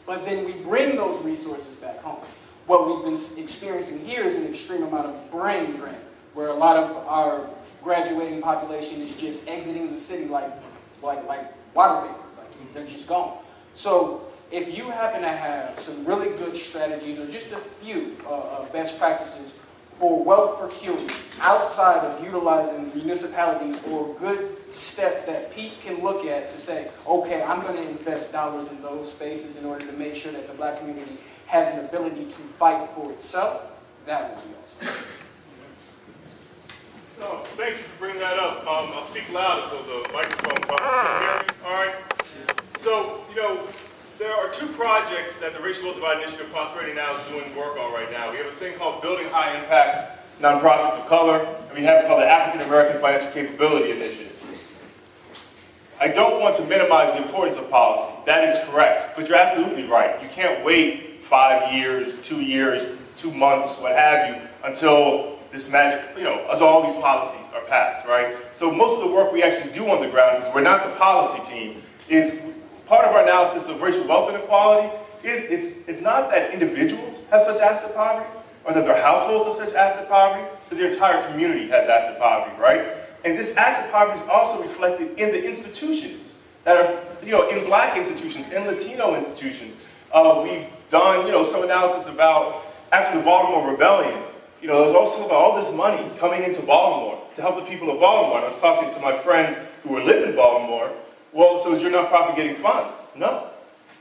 But then we bring those resources back home. What we've been experiencing here is an extreme amount of brain drain, where a lot of our graduating population is just exiting the city like water vapor, like they're just gone. So if you happen to have some really good strategies or just a few best practices for wealth procurement outside of utilizing municipalities, or good steps that Pete can look at to say, okay, I'm going to invest dollars in those spaces in order to make sure that the black community has an ability to fight for itself, that would be awesome. No, thank you for bringing that up. I'll speak loud until the microphone comes. Can you hear me? All right. So, there are two projects that the Racial Wealth Divide Initiative Prosperity now is doing work on right now. We have a thing called Building High Impact Nonprofits of Color, and we have it called the African American Financial Capability Initiative. I don't want to minimize the importance of policy. That is correct, but you're absolutely right. You can't wait 5 years, 2 years, 2 months, what have you, until this magic, until all these policies are passed, right? So most of the work we actually do on the ground, because we're not the policy team, is part of our analysis of racial wealth inequality it's not that individuals have such asset poverty, or that their households have such asset poverty, that their entire community has asset poverty, right? And this asset poverty is also reflected in the institutions that are, in black institutions, in Latino institutions. We've done, some analysis about, after the Baltimore Rebellion, there was also about all this money coming into Baltimore to help the people of Baltimore. And I was talking to my friends who were living in Baltimore. Well, so is your nonprofit getting funds? No.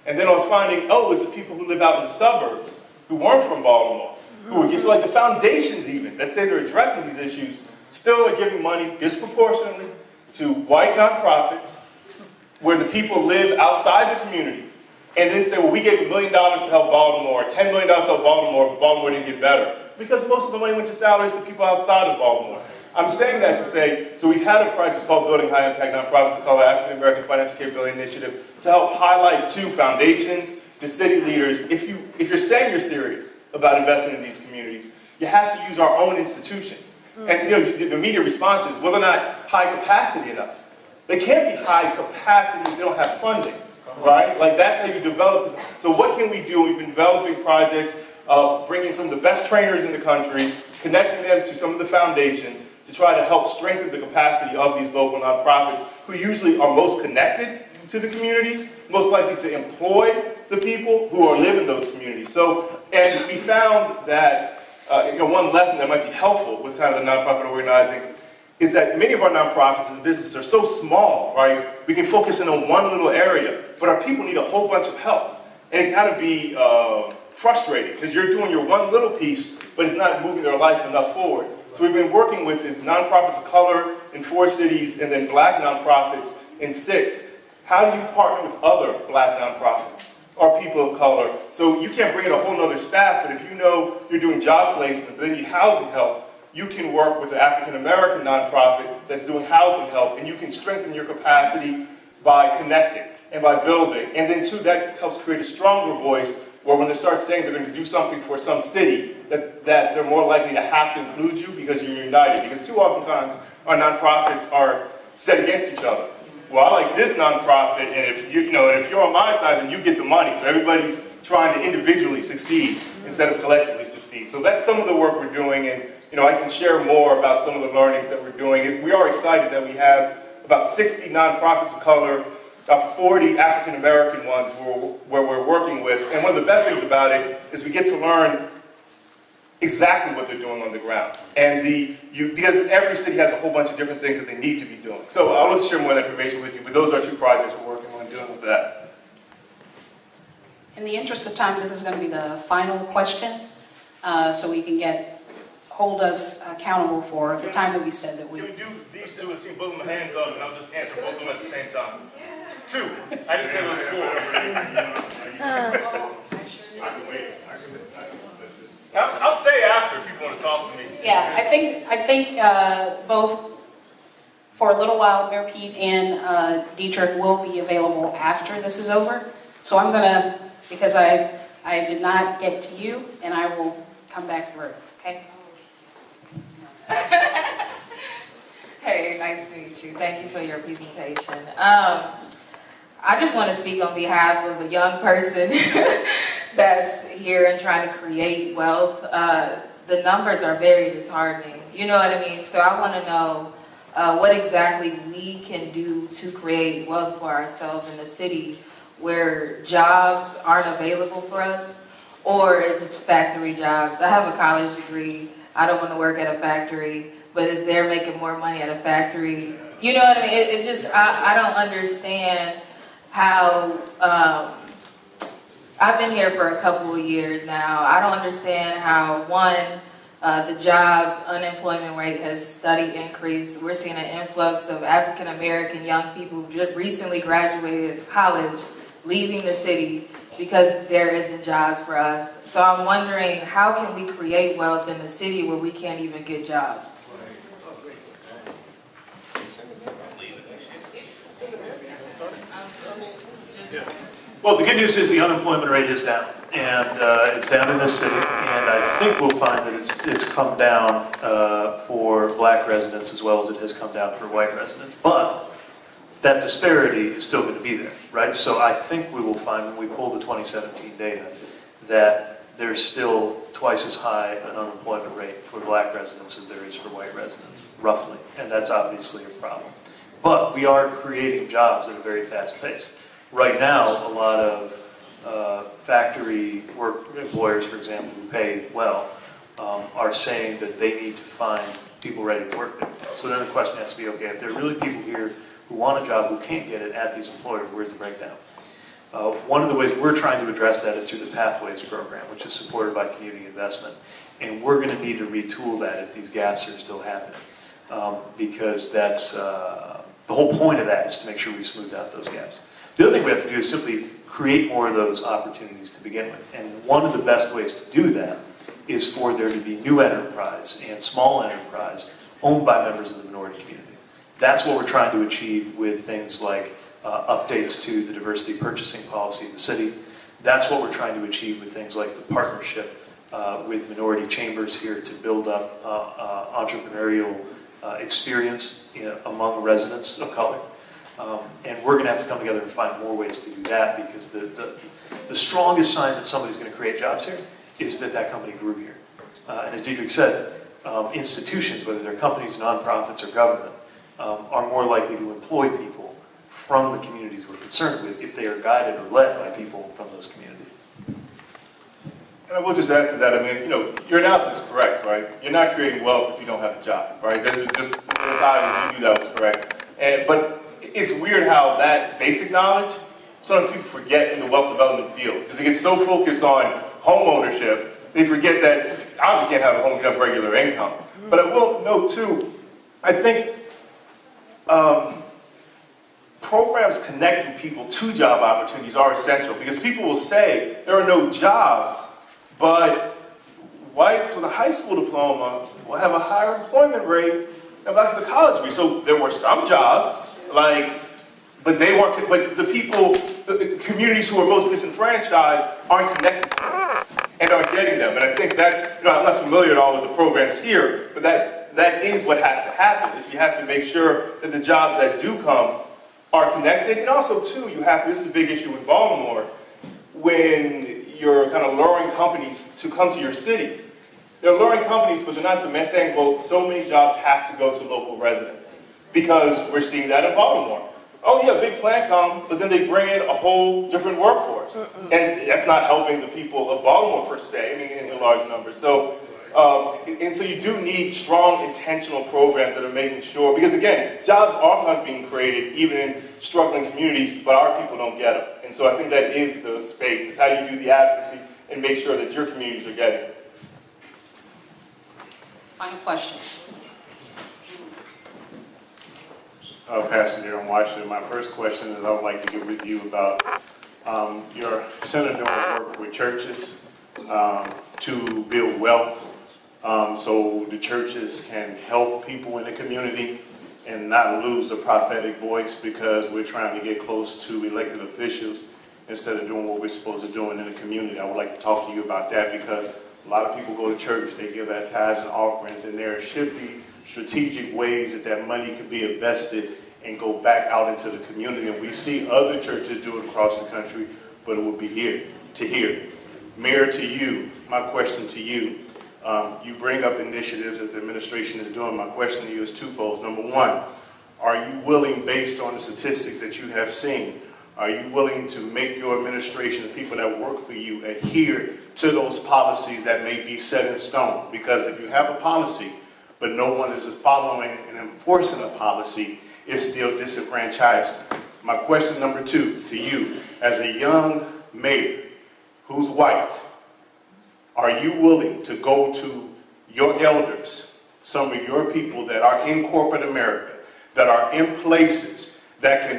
And then I was finding, it was the people who live out in the suburbs who weren't from Baltimore, who were, so like the foundations even, that say they're addressing these issues, still are giving money disproportionately to white nonprofits where the people live outside the community, and then say, well, we gave $1 million to help Baltimore, $10 million to help Baltimore, but Baltimore didn't get better. Because most of the money went to salaries of people outside of Baltimore. I'm saying that to say, so we've had a project called Building High Impact Nonprofits, called the African American Financial Capability Initiative, to help highlight to foundations, to city leaders, if you're saying you're serious about investing in these communities, you have to use our own institutions. And the media response is, well, they're not high capacity enough. They can't be high capacity if they don't have funding, right? Like that's how you develop. So what can we do? We've been developing projects of bringing some of the best trainers in the country, connecting them to some of the foundations to try to help strengthen the capacity of these local nonprofits who usually are most connected to the communities, most likely to employ the people who are living in those communities. So, and we found that, one lesson that might be helpful with kind of the nonprofit organizing is that many of our nonprofits and businesses are so small, right? We can focus in on one little area, but our people need a whole bunch of help. And it can kind of be frustrating because you're doing your one little piece, but it's not moving their life enough forward. So we've been working with these nonprofits of color in 4 cities and then black nonprofits in 6. How do you partner with other black nonprofits or people of color? So you can't bring in a whole nother staff, but if you're doing job placement, but then you need housing help, you can work with an African American nonprofit that's doing housing help, and you can strengthen your capacity by connecting and by building. And then too, that helps create a stronger voice where when they start saying they're going to do something for some city, that they're more likely to have to include you because you're united. Because too oftentimes, our nonprofits are set against each other. Well, I like this nonprofit, and if you're on my side, then you get the money. So everybody's trying to individually succeed instead of collectively succeed. So that's some of the work we're doing, and I can share more about some of the learnings that we're doing. We are excited that we have about 60 nonprofits of color, about 40 African American ones where we're working with. And one of the best things about it is we get to learn exactly what they're doing on the ground. And because every city has a whole bunch of different things that they need to be doing. So I'll let you share more information with you, but those are 2 projects we're working on doing with that. In the interest of time, this is going to be the final question, so we can hold us accountable for the time that we said that we... Can we do these 2 and see both of my hands up, and I'll just answer both of them at the same time? 2. I didn't say it was 4. I can wait. I'll stay after if people want to talk to me. Yeah, I think both for a little while, Mayor Pete and Dedrick will be available after this is over. So I'm gonna, because I did not get to you, and I will come back through. Okay. Hey, nice to meet you. Thank you for your presentation. I just want to speak on behalf of a young person that's here and trying to create wealth. The numbers are very disheartening. You know what I mean? So I want to know what exactly we can do to create wealth for ourselves in a city where jobs aren't available for us, or it's factory jobs. I have a college degree. I don't want to work at a factory, but if they're making more money at a factory, you know what I mean? It's just, I don't understand how, I've been here for a couple of years now. I don't understand how, one, the job unemployment rate has steady increased. We're seeing an influx of African American young people who just recently graduated college, leaving the city because there isn't jobs for us. So I'm wondering, how can we create wealth in the city where we can't even get jobs? Well, the good news is the unemployment rate is down, and it's down in this city, and I think we'll find that it's come down for black residents as well as it has come down for white residents. But that disparity is still going to be there, right? So I think we will find when we pull the 2017 data that there's still twice as high an unemployment rate for black residents as there is for white residents, roughly, and that's obviously a problem. But we are creating jobs at a very fast pace. Right now, a lot of factory work employers, for example, who pay well, are saying that they need to find people ready to work there. So then the question has to be, okay, if there are really people here who want a job who can't get it at these employers, where's the breakdown? One of the ways we're trying to address that is through the Pathways program, which is supported by community investment. And we're going to need to retool that if these gaps are still happening. Because that's, the whole point of that is to make sure we smooth out those gaps. The other thing we have to do is simply create more of those opportunities to begin with. And one of the best ways to do that is for there to be new enterprise and small enterprise owned by members of the minority community. That's what we're trying to achieve with things like updates to the diversity purchasing policy of the city. That's what we're trying to achieve with things like the partnership with minority chambers here to build up entrepreneurial experience among residents of color. And we're going to have to come together and find more ways to do that, because the strongest sign that somebody's going to create jobs here is that that company grew here. And as Dedrick said, institutions, whether they're companies, nonprofits, or government, are more likely to employ people from the communities we're concerned with if they are guided or led by people from those communities. And I will just add to that, I mean, your analysis is correct, right? You're not creating wealth if you don't have a job, right? That's just as obvious you knew that was correct. But it's weird how that basic knowledge, sometimes people forget in the wealth development field, because they get so focused on home ownership, they forget that obviously can't have a home, you have regular income. But I will note too, I think programs connecting people to job opportunities are essential, because people will say there are no jobs, but whites with a high school diploma will have a higher employment rate than blacks with a college degree. So there were some jobs, but they weren't. But the people, the communities who are most disenfranchised aren't connected to them and aren't getting them. And I think that's, I'm not familiar at all with the programs here, but that is what has to happen. Is you have to make sure that the jobs that do come are connected, and also too, you have to. This is a big issue with Baltimore, when you're kind of luring companies to come to your city. They're luring companies, but they're not saying, well, so many jobs have to go to local residents. Because we're seeing that in Baltimore. Oh yeah, big plant come, but then they bring in a whole different workforce. And that's not helping the people of Baltimore per se, I mean in large numbers. So, and so you do need strong, intentional programs that are making sure, because again, jobs are oftentimes being created even in struggling communities, but our people don't get them. And so I think that is the space. It's how you do the advocacy and make sure that your communities are getting it. Final question. Pastor Darren Washington, my first question is I would like to get with you about your center doing work with churches to build wealth so the churches can help people in the community and not lose the prophetic voice, because we're trying to get close to elected officials instead of doing what we're supposed to do in the community. I would like to talk to you about that, because a lot of people go to church, they give their tithes and offerings, and there should be strategic ways that money can be invested and go back out into the community. And we see other churches do it across the country, but it would be here. Mayor, to you, my question to you, you bring up initiatives that the administration is doing. My question to you is twofold. Number one, are you willing, based on the statistics that you have seen, Are you willing to make your administration, the people that work for you, adhere to those policies that may be set in stone? Because if you have a policy, but no one is following and enforcing a policy, it's still disenfranchisement. My question number 2 to you, as a young mayor who's white, are you willing to go to your elders, some of your people that are in corporate America, that are in places that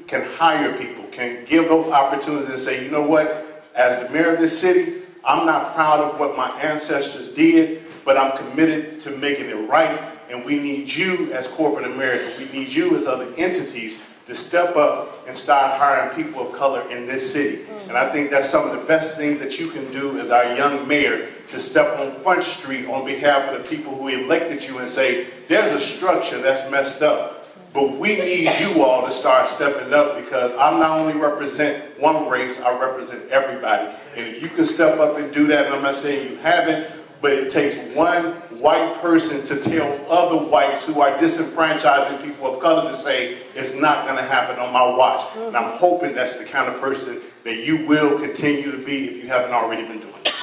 can hire people, can give those opportunities and say, you know what, as the mayor of this city, I'm not proud of what my ancestors did, but I'm committed to making it right, and we need you as corporate America, we need you as other entities to step up and start hiring people of color in this city. And I think that's some of the best things that you can do as our young mayor, to step on Front Street on behalf of the people who elected you and say, there's a structure that's messed up, but we need you all to start stepping up, because I not only represent one race, I represent everybody. And if you can step up and do that, and I'm not saying you haven't, but it takes one white person to tell other whites who are disenfranchising people of color to say, it's not going to happen on my watch. And I'm hoping that's the kind of person that you will continue to be if you haven't already been doing it.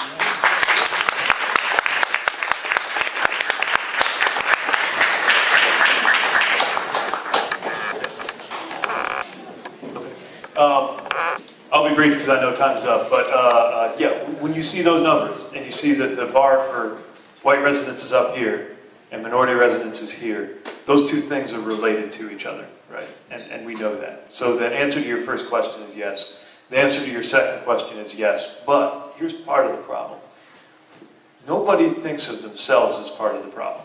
I'll be brief because I know time's up, but yeah, when you see those numbers and you see that the bar for white residents is up here and minority residents is here, those two things are related to each other, right? And we know that. So the answer to your first question is yes. The answer to your second question is yes, but here's part of the problem. Nobody thinks of themselves as part of the problem.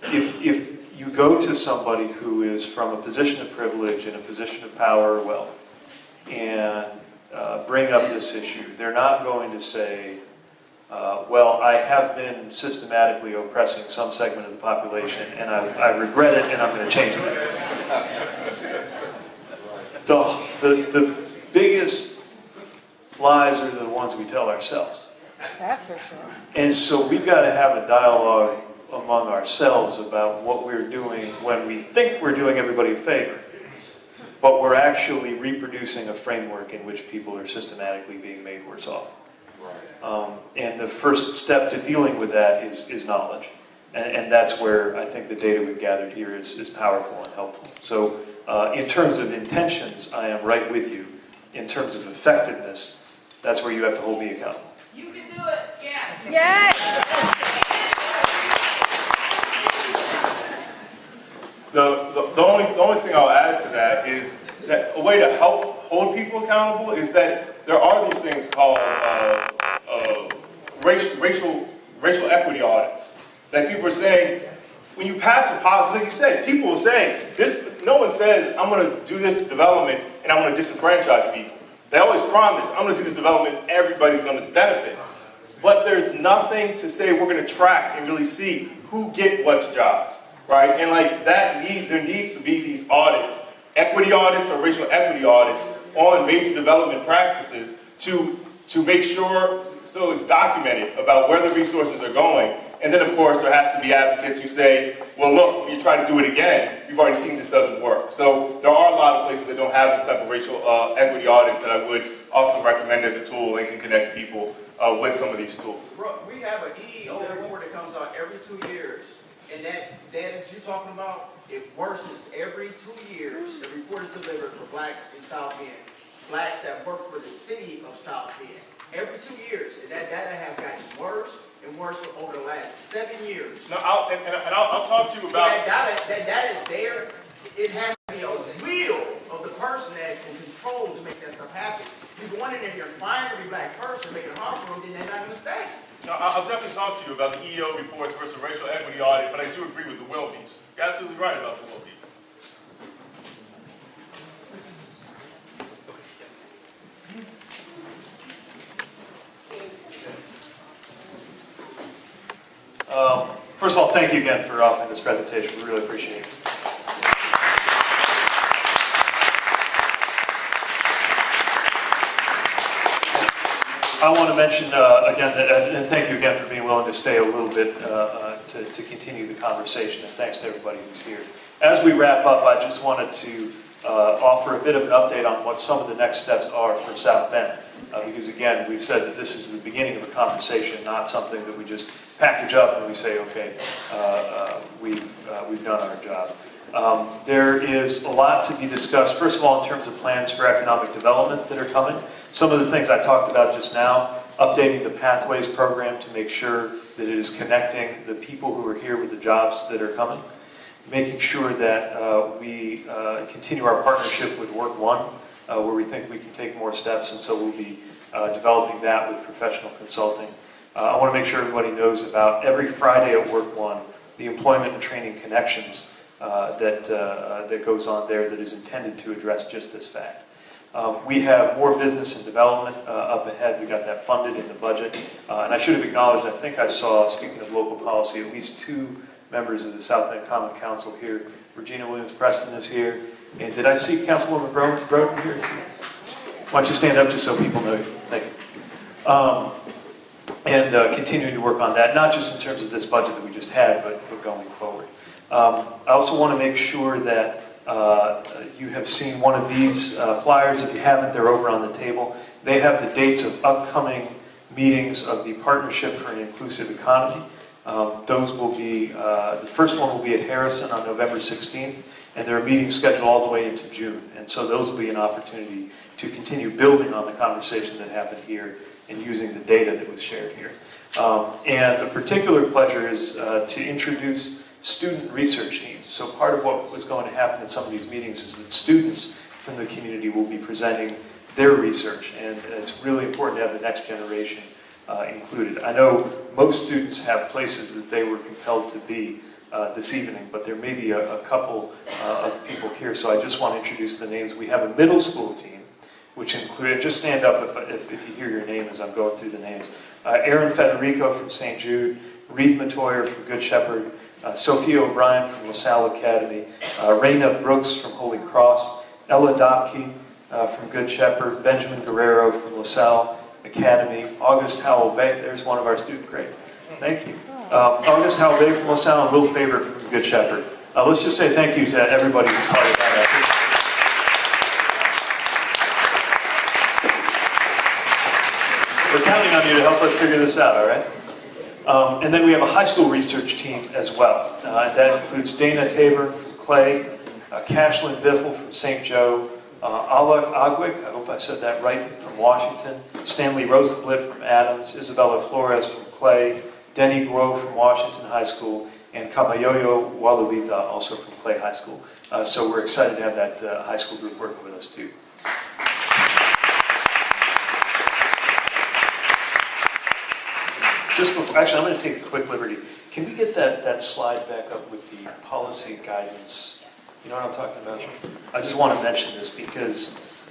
If you go to somebody who is from a position of privilege and a position of power or wealth and bring up this issue, they're not going to say, well, I have been systematically oppressing some segment of the population and I regret it and I'm going to change that. The biggest lies are the ones we tell ourselves. That's for sure. And so we've got to have a dialogue among ourselves about what we're doing when we think we're doing everybody a favor, but we're actually reproducing a framework in which people are systematically being made worse off. And the first step to dealing with that is knowledge. And that's where I think the data we've gathered here is powerful and helpful. So in terms of intentions, I am right with you. In terms of effectiveness, that's where you have to hold me accountable. You can do it, yeah. Yay! The only thing I'll add to that is that a way to help hold people accountable is that there are these things called racial equity audits. That people are saying, when you pass a policy, like you said, people are saying, no one says, I'm going to do this development and I'm going to disenfranchise people. They always promise, I'm going to do this development, everybody's going to benefit. But there's nothing to say we're going to track and really see who get what jobs, right? And like that there needs to be these audits, equity audits or racial equity audits on major development practices to make sure so it's documented about where the resources are going. And then of course there has to be advocates who say, well look, you try to do it again, you've already seen this doesn't work. So there are a lot of places that don't have this type of racial equity audits that I would also recommend as a tool and can connect people with some of these tools. Bro, we have an EEO report that comes out every 2 years, and that you're talking about, it worsens every 2 years. The report is delivered for blacks in South Bend, blacks that work for the city of South Bend. Every 2 years, and that data has gotten worse and worse over the last 7 years. No, I'll talk to you about. So that data is there. It has to be a will of the person that's in control to make that stuff happen. You go in there and you're finding every black person, making it hard for them, then they're not going to stay. No, I'll definitely talk to you about the EEO reports versus racial equity audit, but I do agree with the will piece. You're absolutely right about the will piece. First of all, thank you again for offering this presentation. We really appreciate it. I want to mention again, and thank you again for being willing to stay a little bit to continue the conversation, and thanks to everybody who's here. As we wrap up, I just wanted to offer a bit of an update on what some of the next steps are for South Bend. Because again, we've said that this is the beginning of a conversation, not something that we just package up and we say, okay, we've done our job. There is a lot to be discussed, first of all, in terms of plans for economic development that are coming. Some of the things I talked about just now, updating the Pathways program to make sure that it is connecting the people who are here with the jobs that are coming. Making sure that we continue our partnership with Work One, where we think we can take more steps, and so we'll be developing that with professional consulting. I want to make sure everybody knows about every Friday at Work One, the employment and training connections that goes on there that is intended to address just this fact. We have more business and development up ahead. We got that funded in the budget. And I should have acknowledged, I think I saw, speaking of local policy, at least 2 members of the South Bend Common Council here. Regina Williams-Preston is here. And did I see Councilwoman Broden here? Why don't you stand up just so people know you. Thank you. And continuing to work on that, not just in terms of this budget that we just had, but going forward. I also want to make sure that you have seen one of these flyers. If you haven't, they're over on the table. They have the dates of upcoming meetings of the Partnership for an Inclusive Economy. Those will be, the first one will be at Harrison on November 16th, and there are meetings scheduled all the way into June. And so those will be an opportunity to continue building on the conversation that happened here and using the data that was shared here. And a particular pleasure is to introduce student research teams. So part of what was going to happen at some of these meetings is that students from the community will be presenting their research, and it's really important to have the next generation included. I know most students have places that they were compelled to be this evening, but there may be a couple of people here, so I just want to introduce the names. We have a middle school team, which include, just stand up if you hear your name as I'm going through the names. Aaron Federico from St. Jude, Reed Matoyer from Good Shepherd, Sophia O'Brien from LaSalle Academy, Raina Brooks from Holy Cross, Ella Dopke from Good Shepherd, Benjamin Guerrero from LaSalle Academy, August Howell Bay, there's one of our student grade. Thank you. August Howell Bay from LaSalle and Will Faber from Good Shepherd. Let's just say thank you to everybody who's part of that effort. We're counting on you to help us figure this out, all right? And then we have a high school research team as well. That includes Dana Tabor from Clay, Cashlyn Biffle from St. Joe, Alok Agwik, I hope I said that right, from Washington, Stanley Rosenblit from Adams, Isabella Flores from Clay, Denny Grove from Washington High School, and Kamayoyo Walubita, also from Clay High School. So we're excited to have that high school group working with us too. Just before, actually, I'm going to take a quick liberty. Can we get that slide back up with the policy guidance? You know what I'm talking about? Yes. I just want to mention this because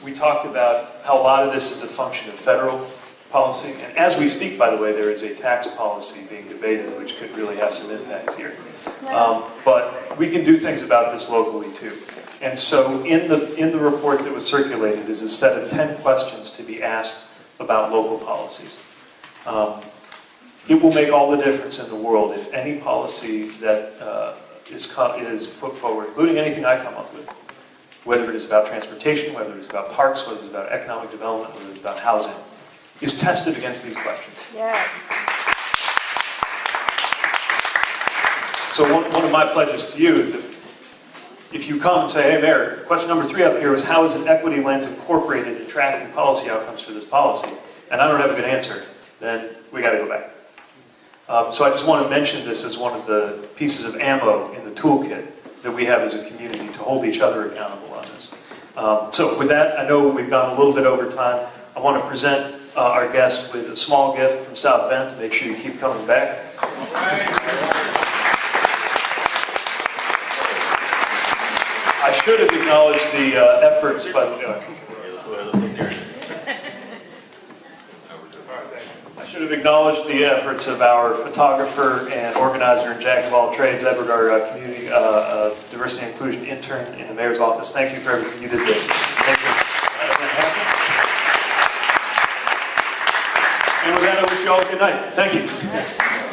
we talked about how a lot of this is a function of federal policy. And as we speak, by the way, there is a tax policy being debated which could really have some impact here. But we can do things about this locally too. And so in the report that was circulated is a set of 10 questions to be asked about local policies. It will make all the difference in the world if any policy that is put forward, including anything I come up with, whether it is about transportation, whether it's about parks, whether it's about economic development, whether it's about housing, is tested against these questions. Yes. So one of my pledges to you is if you come and say, hey Mayor, question number 3 up here is how is an equity lens incorporated in tracking policy outcomes for this policy? And I don't have a good answer, then we got to go back. So I just want to mention this as one of the pieces of ammo in the toolkit that we have as a community to hold each other accountable on this. So with that, I know we've gone a little bit over time. I want to present our guest with a small gift from South Bend to make sure you keep coming back. I should have acknowledged the efforts, but I should have acknowledged the efforts of our photographer and organizer and jack of all trades, Edward, our community diversity and inclusion intern in the mayor's office. Thank you for everything you did to make this event happen. And with that, I wish you all a good night. Thank you.